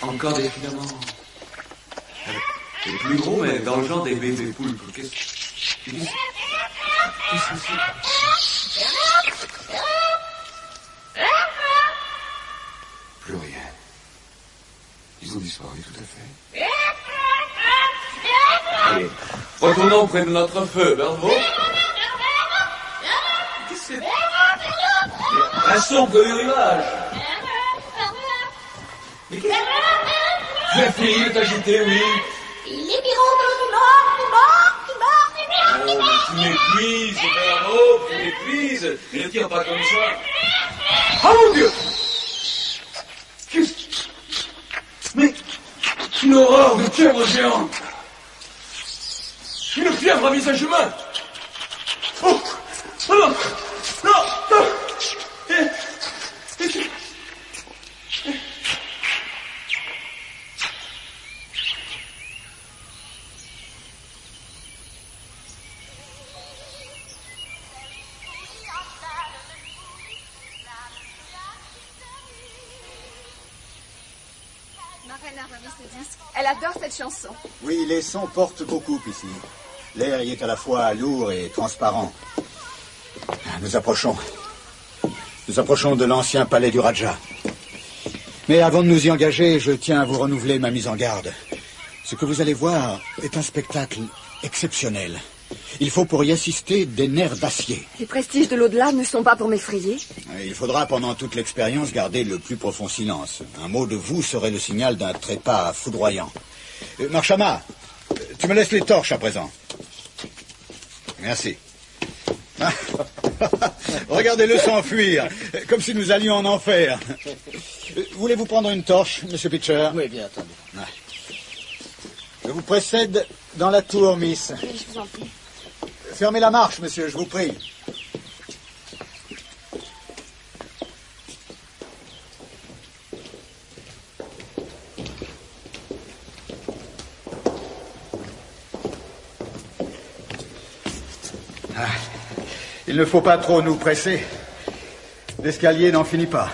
[SPEAKER 17] Encore des filaments. C'est plus gros, mais dans le genre des bébés poulpes. Qu'est-ce que c'est?
[SPEAKER 7] Plus rien. Ils ont disparu tout à fait.
[SPEAKER 17] Allez, retournons près de notre feu, Birdo. Qu'est-ce que c'est? Un son de rivage. Mais qu'est-ce que... Le fil est agité, oui.
[SPEAKER 9] Il est Pierrot, qui mort.
[SPEAKER 17] Tu m'épuises, Birdo, tu m'épuises. Ne tire pas comme ça. Oh mon Dieu! Mais une horreur de pieuvre géante! Une pieuvre a mis un chemin! Oh! Oh non! Non! Non!
[SPEAKER 4] Elle adore cette chanson.
[SPEAKER 15] Oui, les sons portent beaucoup ici. L'air y est à la fois lourd et transparent. Nous approchons. Nous approchons de l'ancien palais du Raja. Mais avant de nous y engager, je tiens à vous renouveler ma mise en garde. Ce que vous allez voir est un spectacle exceptionnel. Il faut pour y assister des nerfs d'acier.
[SPEAKER 4] Les prestiges de l'au-delà ne sont pas pour m'effrayer.
[SPEAKER 15] Il faudra pendant toute l'expérience garder le plus profond silence. Un mot de vous serait le signal d'un trépas foudroyant. Marchama, tu me laisses les torches à présent. Merci. Regardez-le s'enfuir, comme si nous allions en enfer. Voulez-vous prendre une torche, Monsieur Pitcher?
[SPEAKER 3] Oui, bien entendu.
[SPEAKER 15] Je vous précède dans la tour, Miss.
[SPEAKER 4] Oui, je vous en prie.
[SPEAKER 15] Fermez la marche, monsieur, je vous prie. Il ne faut pas trop nous presser. L'escalier n'en finit pas.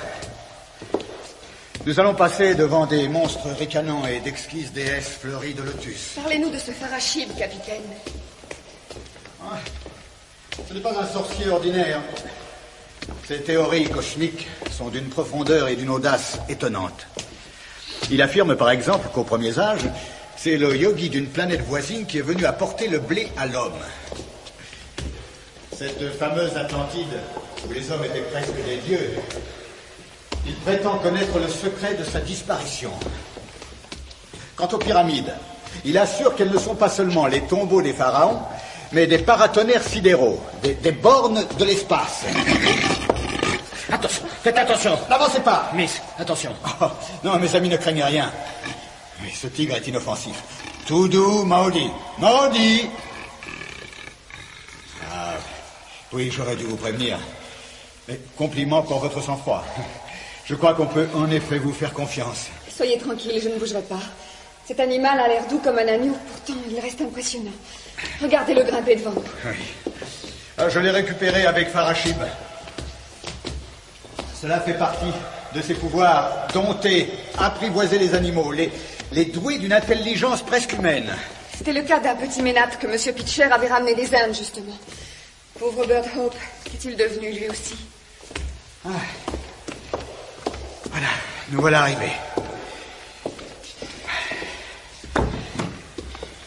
[SPEAKER 15] Nous allons passer devant des monstres ricanants et d'exquises déesses fleuries de lotus.
[SPEAKER 4] Parlez-nous de ce Farashib, capitaine.
[SPEAKER 15] Ce n'est pas un sorcier ordinaire. Ses théories cosmiques sont d'une profondeur et d'une audace étonnantes. Il affirme par exemple qu'aux premiers âges, c'est le yogi d'une planète voisine qui est venu apporter le blé à l'homme. Cette fameuse Atlantide, où les hommes étaient presque des dieux, il prétend connaître le secret de sa disparition. Quant aux pyramides, il assure qu'elles ne sont pas seulement les tombeaux des pharaons, mais des paratonnerres sidéraux, des bornes de l'espace. Attention, faites attention, n'avancez pas.
[SPEAKER 3] Miss, attention.
[SPEAKER 15] Oh, non, mes amis ne craignent rien. Mais ce tigre est inoffensif. Tout doux, Maudit. Maudit. Ah, oui, j'aurais dû vous prévenir. Mais compliment pour votre sang-froid. Je crois qu'on peut en effet vous faire confiance.
[SPEAKER 4] Soyez tranquille, je ne bougerai pas. Cet animal a l'air doux comme un agneau, pourtant il reste impressionnant. Regardez-le grimper devant nous.
[SPEAKER 15] Oui. Je l'ai récupéré avec Farashib.
[SPEAKER 1] Cela fait partie de ses pouvoirs, dompter, apprivoiser les animaux, les douer d'une intelligence presque humaine.
[SPEAKER 4] C'était le cas d'un petit ménâtre que M. Pitcher avait ramené des Indes, justement. Pauvre Bird Hope, qu'est-il devenu lui aussi?
[SPEAKER 1] Voilà, nous voilà arrivés.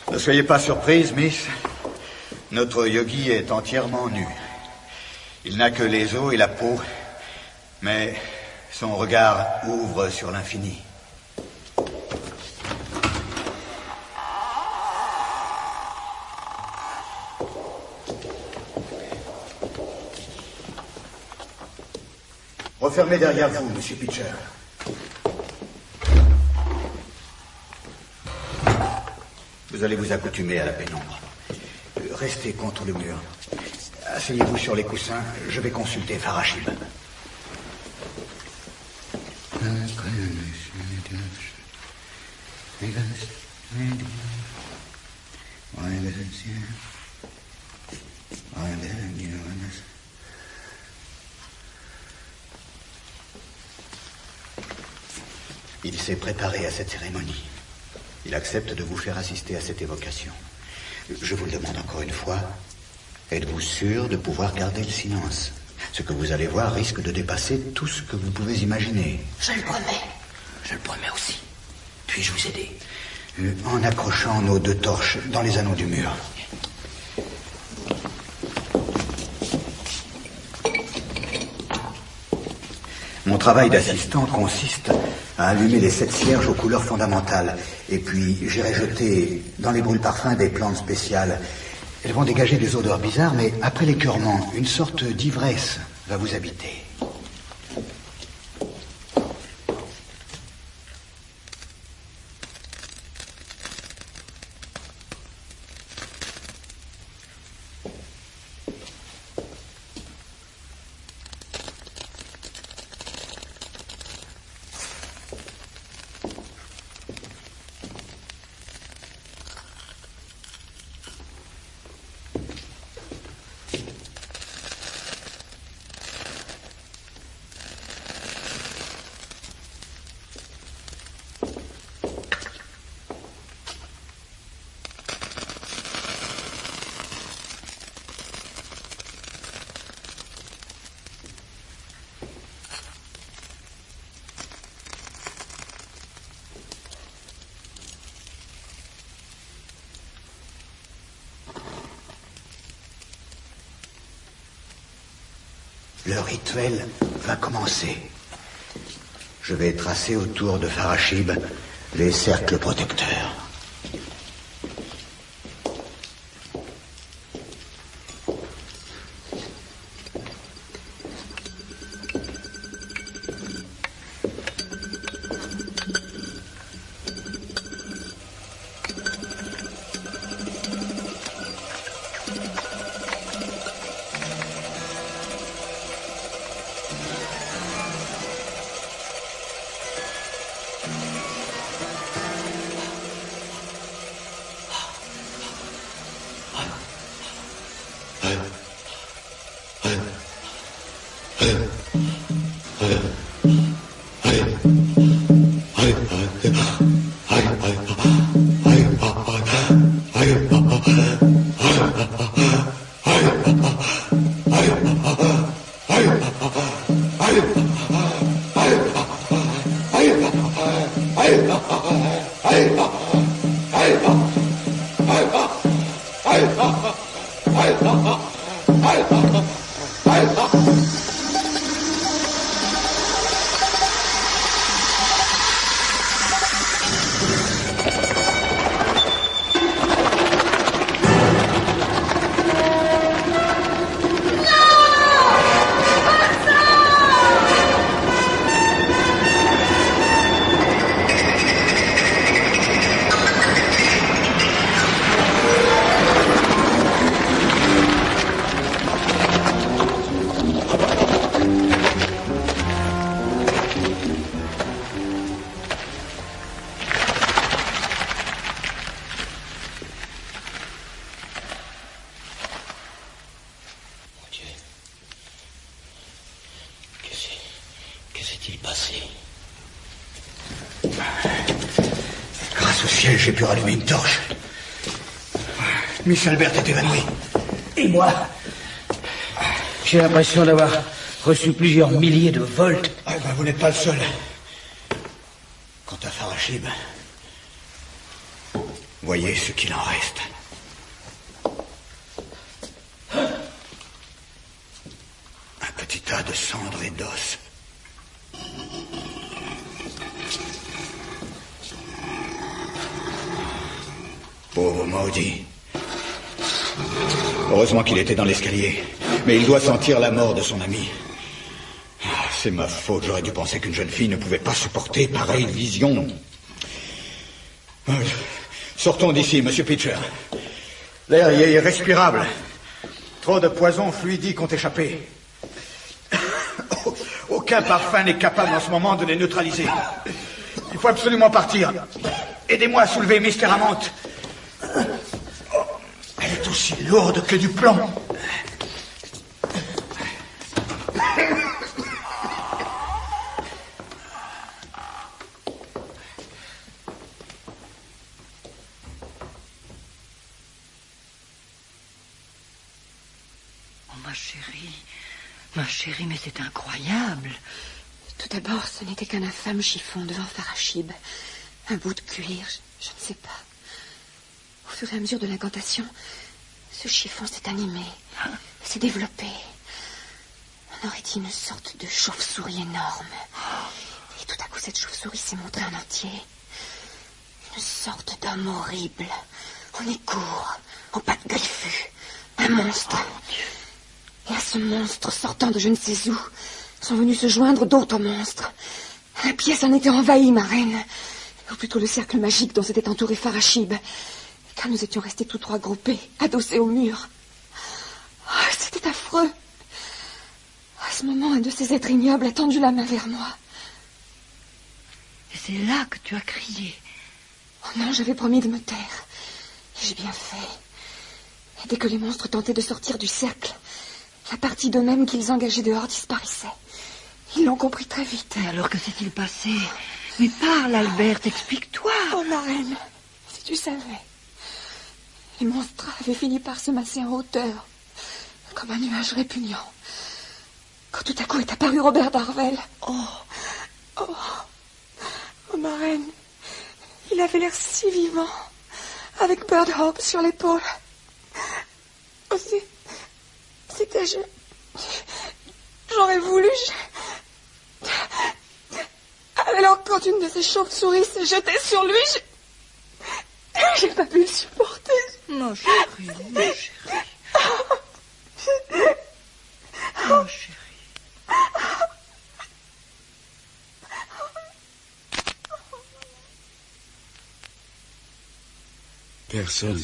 [SPEAKER 1] Ne soyez pas surprise, Miss. Notre yogi est entièrement nu. Il n'a que les os et la peau, mais son regard ouvre sur l'infini. Refermez derrière vous, Monsieur Pitcher. Vous allez vous accoutumer à la pénombre. Restez contre le mur. Asseyez-vous sur les coussins. Je vais consulter Farashib. Il s'est préparé à cette cérémonie. Il accepte de vous faire assister à cette évocation. Je vous le demande encore une fois. Êtes-vous sûr de pouvoir garder le silence? Ce que vous allez voir risque de dépasser tout ce que vous pouvez imaginer.
[SPEAKER 12] Je le promets. Je le promets aussi. Puis-je vous aider?
[SPEAKER 1] En accrochant nos 2 torches dans les anneaux du mur. Mon travail d'assistant consiste à allumer les 7 cierges aux couleurs fondamentales. Et puis, j'irai jeter dans les brûle-parfums des plantes spéciales. Elles vont dégager des odeurs bizarres, mais après l'écœurement, une sorte d'ivresse va vous habiter. Le rituel va commencer. Je vais tracer autour de Farashib les cercles protecteurs.
[SPEAKER 15] Grâce au ciel, j'ai pu rallumer une torche. Miss Albert est évanouie.
[SPEAKER 3] Et moi, j'ai l'impression d'avoir reçu plusieurs milliers de volts.
[SPEAKER 15] Ah ben, vous n'êtes pas le seul. Quant à Farachib, voyez ce qu'il en reste. Un petit tas de cendres et d'os. Pauvre maudit. Heureusement qu'il était dans l'escalier. Mais il doit sentir la mort de son ami. C'est ma faute. J'aurais dû penser qu'une jeune fille ne pouvait pas supporter pareille vision. Sortons d'ici, monsieur Pitcher. L'air y est irrespirable. Trop de poisons fluidiques ont échappé. Aucun parfum n'est capable en ce moment de les neutraliser. Il faut absolument partir. Aidez-moi à soulever Miss Teramante. Elle est aussi lourde que du plomb.
[SPEAKER 12] Ma chérie, mais c'est incroyable.
[SPEAKER 4] Tout d'abord, ce n'était qu'un infâme chiffon devant Farachib. Un bout de cuir, je ne sais pas. Au fur et à mesure de l'incantation, ce chiffon s'est animé, s'est développé. On aurait dit une sorte de chauve-souris énorme. Et tout à coup, cette chauve-souris s'est montrée en entier. Une sorte d'homme horrible, en nez court, en pattes griffues. Un monstre. Et à ce monstre, sortant de je ne sais où, sont venus se joindre d'autres monstres. La pièce en était envahie, ma reine. Ou plutôt le cercle magique dont s'était entouré Farachib. Car nous étions restés tous trois groupés, adossés au mur. Oh, c'était affreux. À ce moment, un de ces êtres ignobles a tendu la main vers moi.
[SPEAKER 12] Et c'est là que tu as crié.
[SPEAKER 4] Oh non, j'avais promis de me taire. Et j'ai bien fait. Et dès que les monstres tentaient de sortir du cercle, la partie d'eux-mêmes qu'ils engageaient dehors disparaissait. Ils l'ont compris très vite.
[SPEAKER 12] Et alors, que s'est-il passé? Mais parle, Albert, explique-toi.
[SPEAKER 4] Oh, ma reine, si tu savais. Les monstres avaient fini par se masser en hauteur, comme un nuage répugnant. Quand tout à coup est apparu Robert Darvel. Oh, ma reine, il avait l'air si vivant, avec Bird Hope sur l'épaule. Oh, c'était... J'aurais voulu... Alors, quand une de ces chauves-souris s'est jetée sur lui, j'ai pas pu le supporter.
[SPEAKER 12] Mon chéri, mon chéri. Mon chéri.
[SPEAKER 7] Personne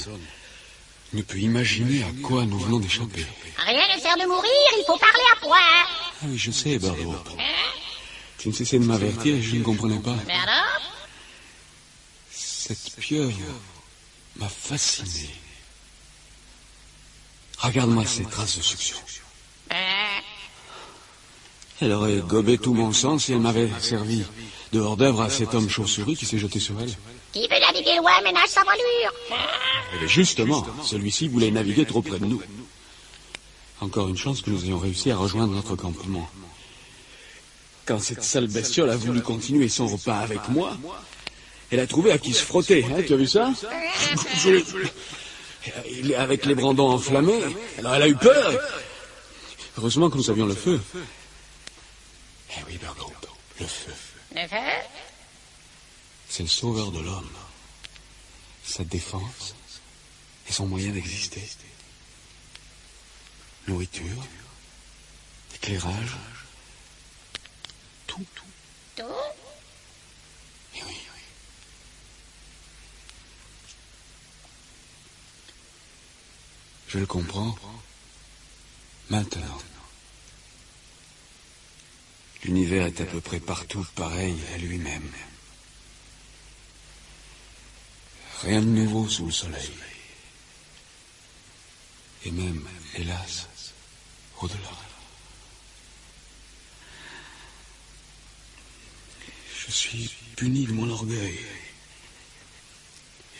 [SPEAKER 7] ne peut imaginer à quoi nous venons d'échapper.
[SPEAKER 9] Rien ne sert de mourir, il faut parler à point.
[SPEAKER 7] Ah oui, je sais, Bardo. Tu ne cessais de m'avertir et je ne comprenais pas. Cette pieuvre m'a fasciné. Regarde-moi ces traces de succion. Elle aurait gobé tout mon sang si elle m'avait servi de hors-d'œuvre à cet homme chauve-souris qui s'est jeté sur elle.
[SPEAKER 9] Qui veut naviguer loin ménage sa voilure.
[SPEAKER 7] Et justement, celui-ci voulait naviguer trop près de nous. Encore une chance que nous ayons réussi à rejoindre notre campement. Quand cette sale bestiole a voulu continuer son repas avec moi, elle a trouvé à qui se frotter, hein, tu as vu ça? Avec les brandons enflammés, alors elle a eu peur. Heureusement que nous avions le feu. Eh oui, Bergo, le feu.
[SPEAKER 9] Le feu?
[SPEAKER 7] C'est le sauveur de l'homme. Sa défense et son moyen d'exister. Nourriture, éclairage, tout.
[SPEAKER 9] Tout?
[SPEAKER 7] Eh oui. Je le comprends. Maintenant. L'univers est à peu près partout pareil à lui-même. Rien de nouveau sous le soleil. Et même, hélas, au-delà. Je suis puni de mon orgueil.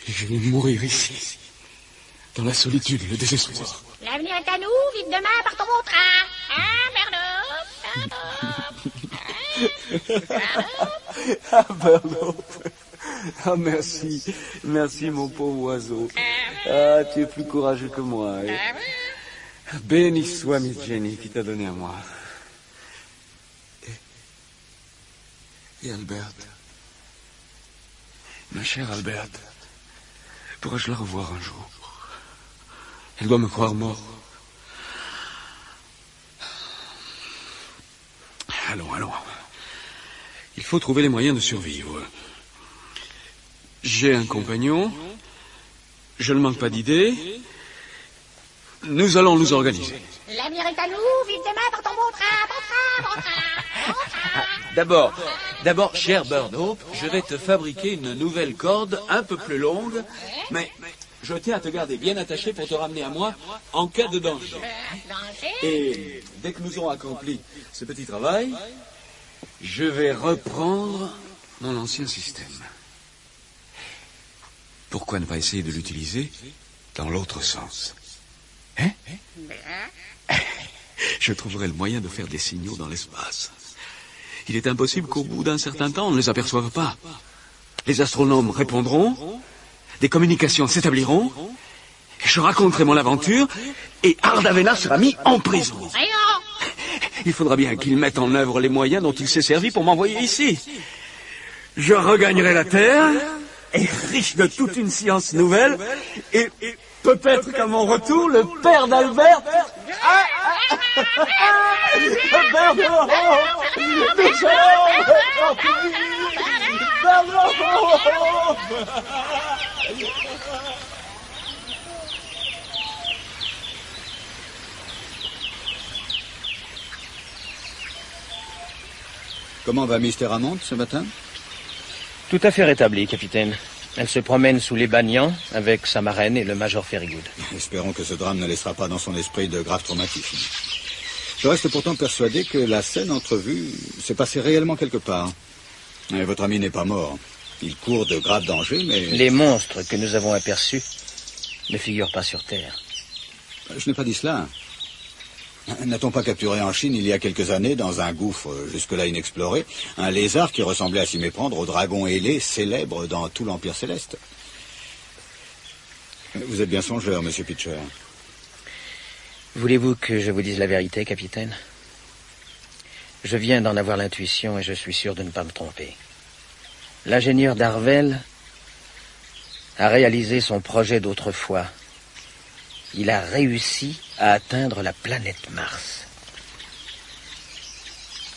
[SPEAKER 14] Je vais mourir ici, dans la solitude et le désespoir.
[SPEAKER 9] L'avenir est à nous, vite demain, partons au train. Hein, Bernaud?
[SPEAKER 14] Ah, Bernaud. Ah, merci. Merci, mon pauvre oiseau. Ah, tu es plus courageux que moi. Béni soit Miss Jenny qui t'a donné à moi. Et Albert, ma chère Albert, pourrais-je la revoir un jour? Elle doit me croire mort. Allons. Il faut trouver les moyens de survivre. J'ai un compagnon. Je ne manque pas d'idées. Nous allons nous organiser.
[SPEAKER 9] L'avenir est à nous, vite demain, partons au train.
[SPEAKER 20] D'abord, cher Bernaud, je vais te fabriquer une nouvelle corde un peu plus longue, mais je tiens à te garder bien attaché pour te ramener à moi en cas de danger. Et dès que nous aurons accompli ce petit travail, je vais reprendre
[SPEAKER 14] mon ancien système. Pourquoi ne pas essayer de l'utiliser dans l'autre sens? Hein? Je trouverai le moyen de faire des signaux dans l'espace. Il est impossible qu'au bout d'un certain temps, on ne les aperçoive pas. Les astronomes répondront, des communications s'établiront, je raconterai mon aventure, et Ardavena sera mis en prison. Il faudra bien qu'il mette en œuvre les moyens dont il s'est servi pour m'envoyer ici. Je regagnerai la Terre, et riche de toute une science nouvelle, et peut-être qu'à mon retour, le père d'Albert...
[SPEAKER 1] Comment va Miss Terramont ce matin?
[SPEAKER 3] Tout à fait rétablie, capitaine. Elle se promène sous les Bagnans avec sa marraine et le Major Ferrygood.
[SPEAKER 1] Espérons que ce drame ne laissera pas dans son esprit de graves traumatismes. Je reste pourtant persuadé que la scène entrevue s'est passée réellement quelque part. Et votre ami n'est pas mort. Il court de graves dangers, mais...
[SPEAKER 3] Les monstres que nous avons aperçus ne figurent pas sur Terre.
[SPEAKER 1] Je n'ai pas dit cela. N'a-t-on pas capturé en Chine, il y a quelques années, dans un gouffre jusque-là inexploré, un lézard qui ressemblait à s'y méprendre au dragon ailé, célèbre dans tout l'Empire céleste? Vous êtes bien songeur, monsieur Pitcher.
[SPEAKER 3] Voulez-vous que je vous dise la vérité, capitaine? Je viens d'en avoir l'intuition et je suis sûr de ne pas me tromper. L'ingénieur Darvel a réalisé son projet d'autrefois. Il a réussi à atteindre la planète Mars.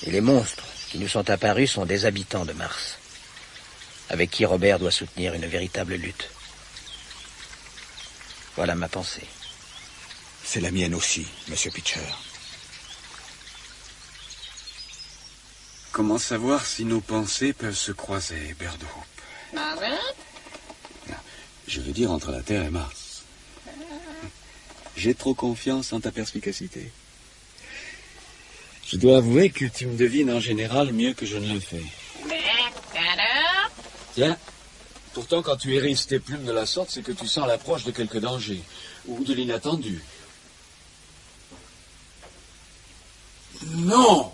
[SPEAKER 3] Et les monstres qui nous sont apparus sont des habitants de Mars, avec qui Robert doit soutenir une véritable lutte. Voilà ma pensée.
[SPEAKER 1] C'est la mienne aussi, monsieur Pitcher.
[SPEAKER 14] Comment savoir si nos pensées peuvent se croiser, Bernaud? Je veux dire entre la Terre et Mars. J'ai trop confiance en ta perspicacité. Je dois avouer que tu me devines en général mieux que je ne le fais. Tiens, pourtant quand tu hérisses tes plumes de la sorte, c'est que tu sens l'approche de quelque danger, ou de l'inattendu. Non!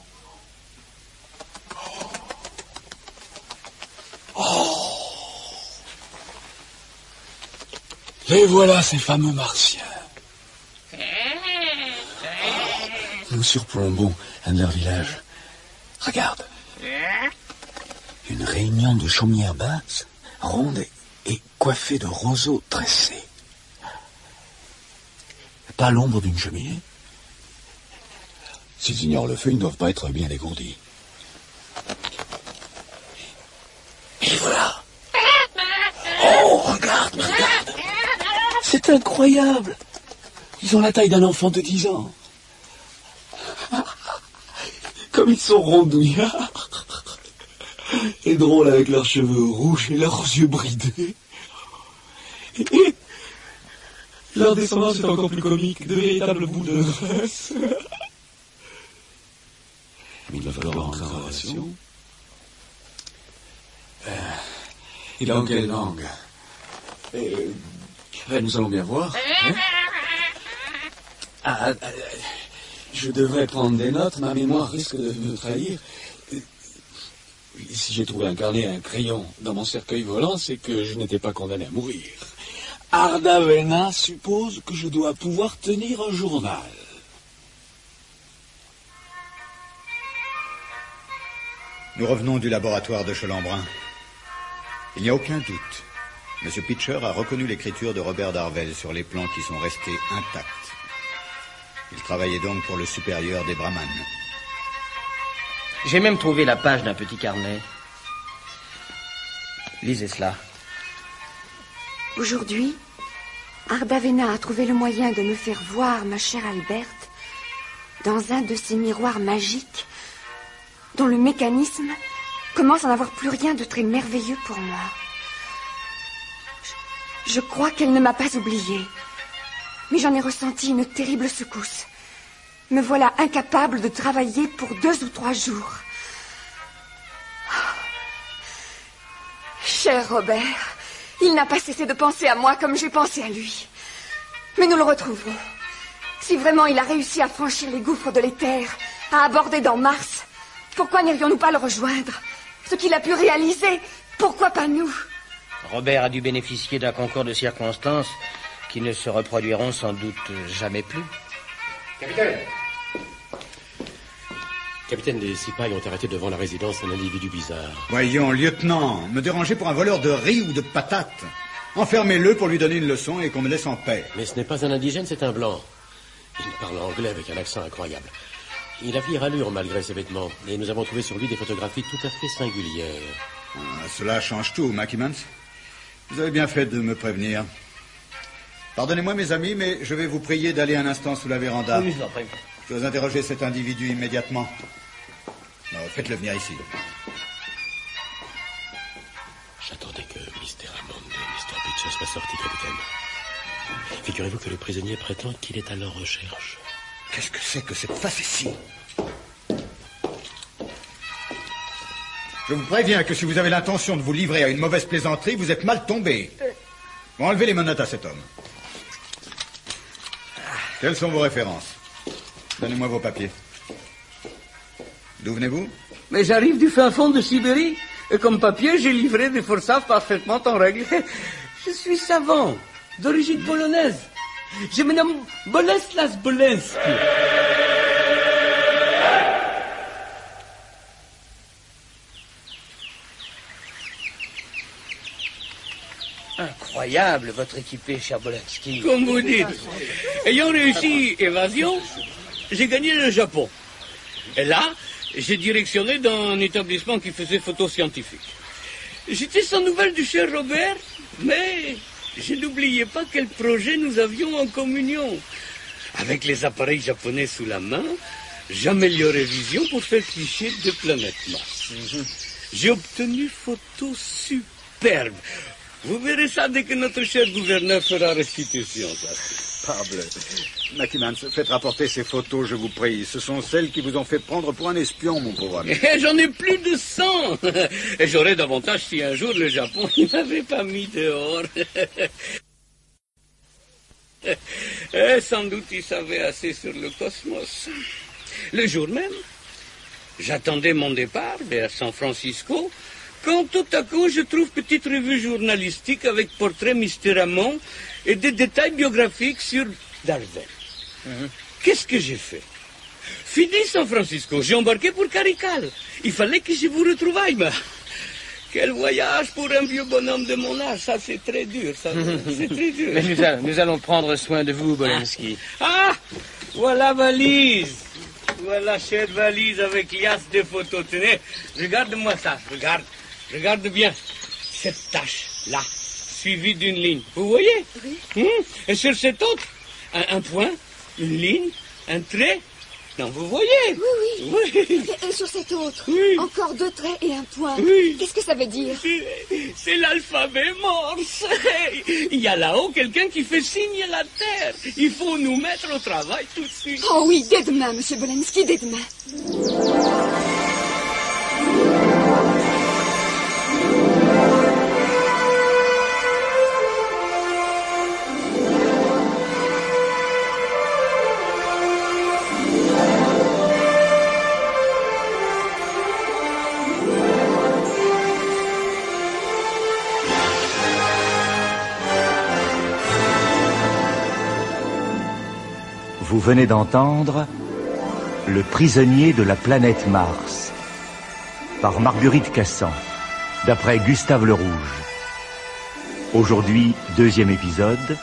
[SPEAKER 14] Oh! Les voilà, ces fameux martiens. Nous surplombons un de leurs villages. Regarde. Une réunion de chaumières basses, rondes et coiffées de roseaux tressés. Pas l'ombre d'une cheminée. S'ils ignorent le feu, ils ne doivent pas être bien dégourdis. Et voilà. Oh, regarde. C'est incroyable. Ils ont la taille d'un enfant de 10 ans. Comme ils sont rondouillards et drôles avec leurs cheveux rouges et leurs yeux bridés. Et leur descendance est encore plus comique, de véritables bouts de graisse. Mais il va falloir entrer en relation. Et dans quelle langue?
[SPEAKER 7] Nous allons bien voir. Hein? Je devrais prendre des notes, ma mémoire risque de me trahir. Si j'ai trouvé un carnet et un crayon dans mon cercueil volant, c'est que je n'étais pas condamné à mourir. Ardavena suppose que je dois pouvoir tenir un journal.
[SPEAKER 1] Nous revenons du laboratoire de Chelambrin. Il n'y a aucun doute. M. Pitcher a reconnu l'écriture de Robert Darvel sur les plans qui sont restés intacts. Il travaillait donc pour le supérieur des brahmanes.
[SPEAKER 3] J'ai même trouvé la page d'un petit carnet. Lisez cela.
[SPEAKER 4] Aujourd'hui, Ardavena a trouvé le moyen de me faire voir ma chère Alberte dans un de ces miroirs magiques dont le mécanisme commence à n'avoir plus rien de très merveilleux pour moi. Je crois qu'elle ne m'a pas oubliée, mais j'en ai ressenti une terrible secousse. Me voilà incapable de travailler pour 2 ou 3 jours. Oh. Cher Robert, il n'a pas cessé de penser à moi comme j'ai pensé à lui. Mais nous le retrouverons. Si vraiment il a réussi à franchir les gouffres de l'éther, à aborder dans Mars, pourquoi n'irions-nous pas le rejoindre? Ce qu'il a pu réaliser, pourquoi pas nous?
[SPEAKER 3] Robert a dû bénéficier d'un concours de circonstances qui ne se reproduiront sans doute jamais plus.
[SPEAKER 14] Capitaine! Capitaine, des cipayes ont arrêté devant la résidence un individu bizarre.
[SPEAKER 1] Voyons, lieutenant, me déranger pour un voleur de riz ou de patates. Enfermez-le pour lui donner une leçon et qu'on me laisse en paix.
[SPEAKER 14] Mais ce n'est pas un indigène, c'est un blanc. Il parle anglais avec un accent incroyable. Il a fière allure malgré ses vêtements, et nous avons trouvé sur lui des photographies tout à fait singulières.
[SPEAKER 1] Cela change tout, Mackimans. Vous avez bien fait de me prévenir. Pardonnez-moi, mes amis, mais je vais vous prier d'aller un instant sous la véranda.
[SPEAKER 3] Oui, je vous en prie.
[SPEAKER 1] Je dois interroger cet individu immédiatement. Non, faites-le venir ici.
[SPEAKER 14] J'attendais que Mr. Hammond et Mr. Pitcher soient sortis, capitaine. Figurez-vous que le prisonnier prétend qu'il est à leur recherche.
[SPEAKER 1] Qu'est-ce que c'est que cette facétie? Je vous préviens que si vous avez l'intention de vous livrer à une mauvaise plaisanterie, vous êtes mal tombé. Bon, enlevez les menottes à cet homme. Quelles sont vos références? Donnez-moi vos papiers. D'où venez-vous?
[SPEAKER 21] Mais j'arrive du fin fond de Sibérie. Et comme papier, j'ai livré des forçats parfaitement en règle. Je suis savant, d'origine polonaise. Je me nomme Boleslas Bolensky.
[SPEAKER 3] Incroyable, votre équipée, cher Bolensky.
[SPEAKER 21] Comme vous dites. Ayant réussi évasion, j'ai gagné le Japon. Et là, j'ai directionné dans un établissement qui faisait photos scientifiques. J'étais sans nouvelles du cher Robert, mais je n'oubliais pas quel projet nous avions en communion. Avec les appareils japonais sous la main, j'améliorais Vision pour faire cliché de planète Mars. J'ai obtenu photos superbes. Vous verrez ça dès que notre cher gouverneur fera restitution.
[SPEAKER 1] Pable. Mackimans, faites rapporter ces photos, je vous prie. Ce sont celles qui vous ont fait prendre pour un espion, mon pauvre ami.
[SPEAKER 21] J'en ai plus de 100. Et j'aurais davantage si un jour le Japon ne m'avait pas mis dehors. Et sans doute il savait assez sur le cosmos. Le jour même, j'attendais mon départ vers San Francisco, quand tout à coup je trouve petite revue journalistique avec portrait Mr. Hammond et des détails biographiques sur Darvel. Qu'est-ce que j'ai fait? Fini San Francisco, j'ai embarqué pour Carical. Il fallait que je vous retrouvaille. Mais quel voyage pour un vieux bonhomme de mon âge. Ça, c'est très dur. Ça, c'est très dur.
[SPEAKER 3] Mais nous allons prendre soin de vous, Bolensky.
[SPEAKER 21] Ah, voilà valise. Voilà, chère valise avec liasse de photos. Tenez, regarde-moi ça. Regarde bien. Cette tache-là, suivie d'une ligne. Vous voyez? Oui. Et sur cette autre, un point, une ligne, un trait. Non, vous voyez?
[SPEAKER 4] Oui. Et sur cette autre, encore 2 traits et un point.
[SPEAKER 21] Oui.
[SPEAKER 4] Qu'est-ce que ça veut dire?
[SPEAKER 21] C'est l'alphabet morse. Il y a là-haut quelqu'un qui fait signe à la terre. Il faut nous mettre au travail tout de suite.
[SPEAKER 4] Oh oui, dès demain, monsieur Bolensky, dès demain.
[SPEAKER 11] Vous venez d'entendre Le prisonnier de la planète Mars par Marguerite Cassan, d'après Gustave Le Rouge. Aujourd'hui, 2e épisode,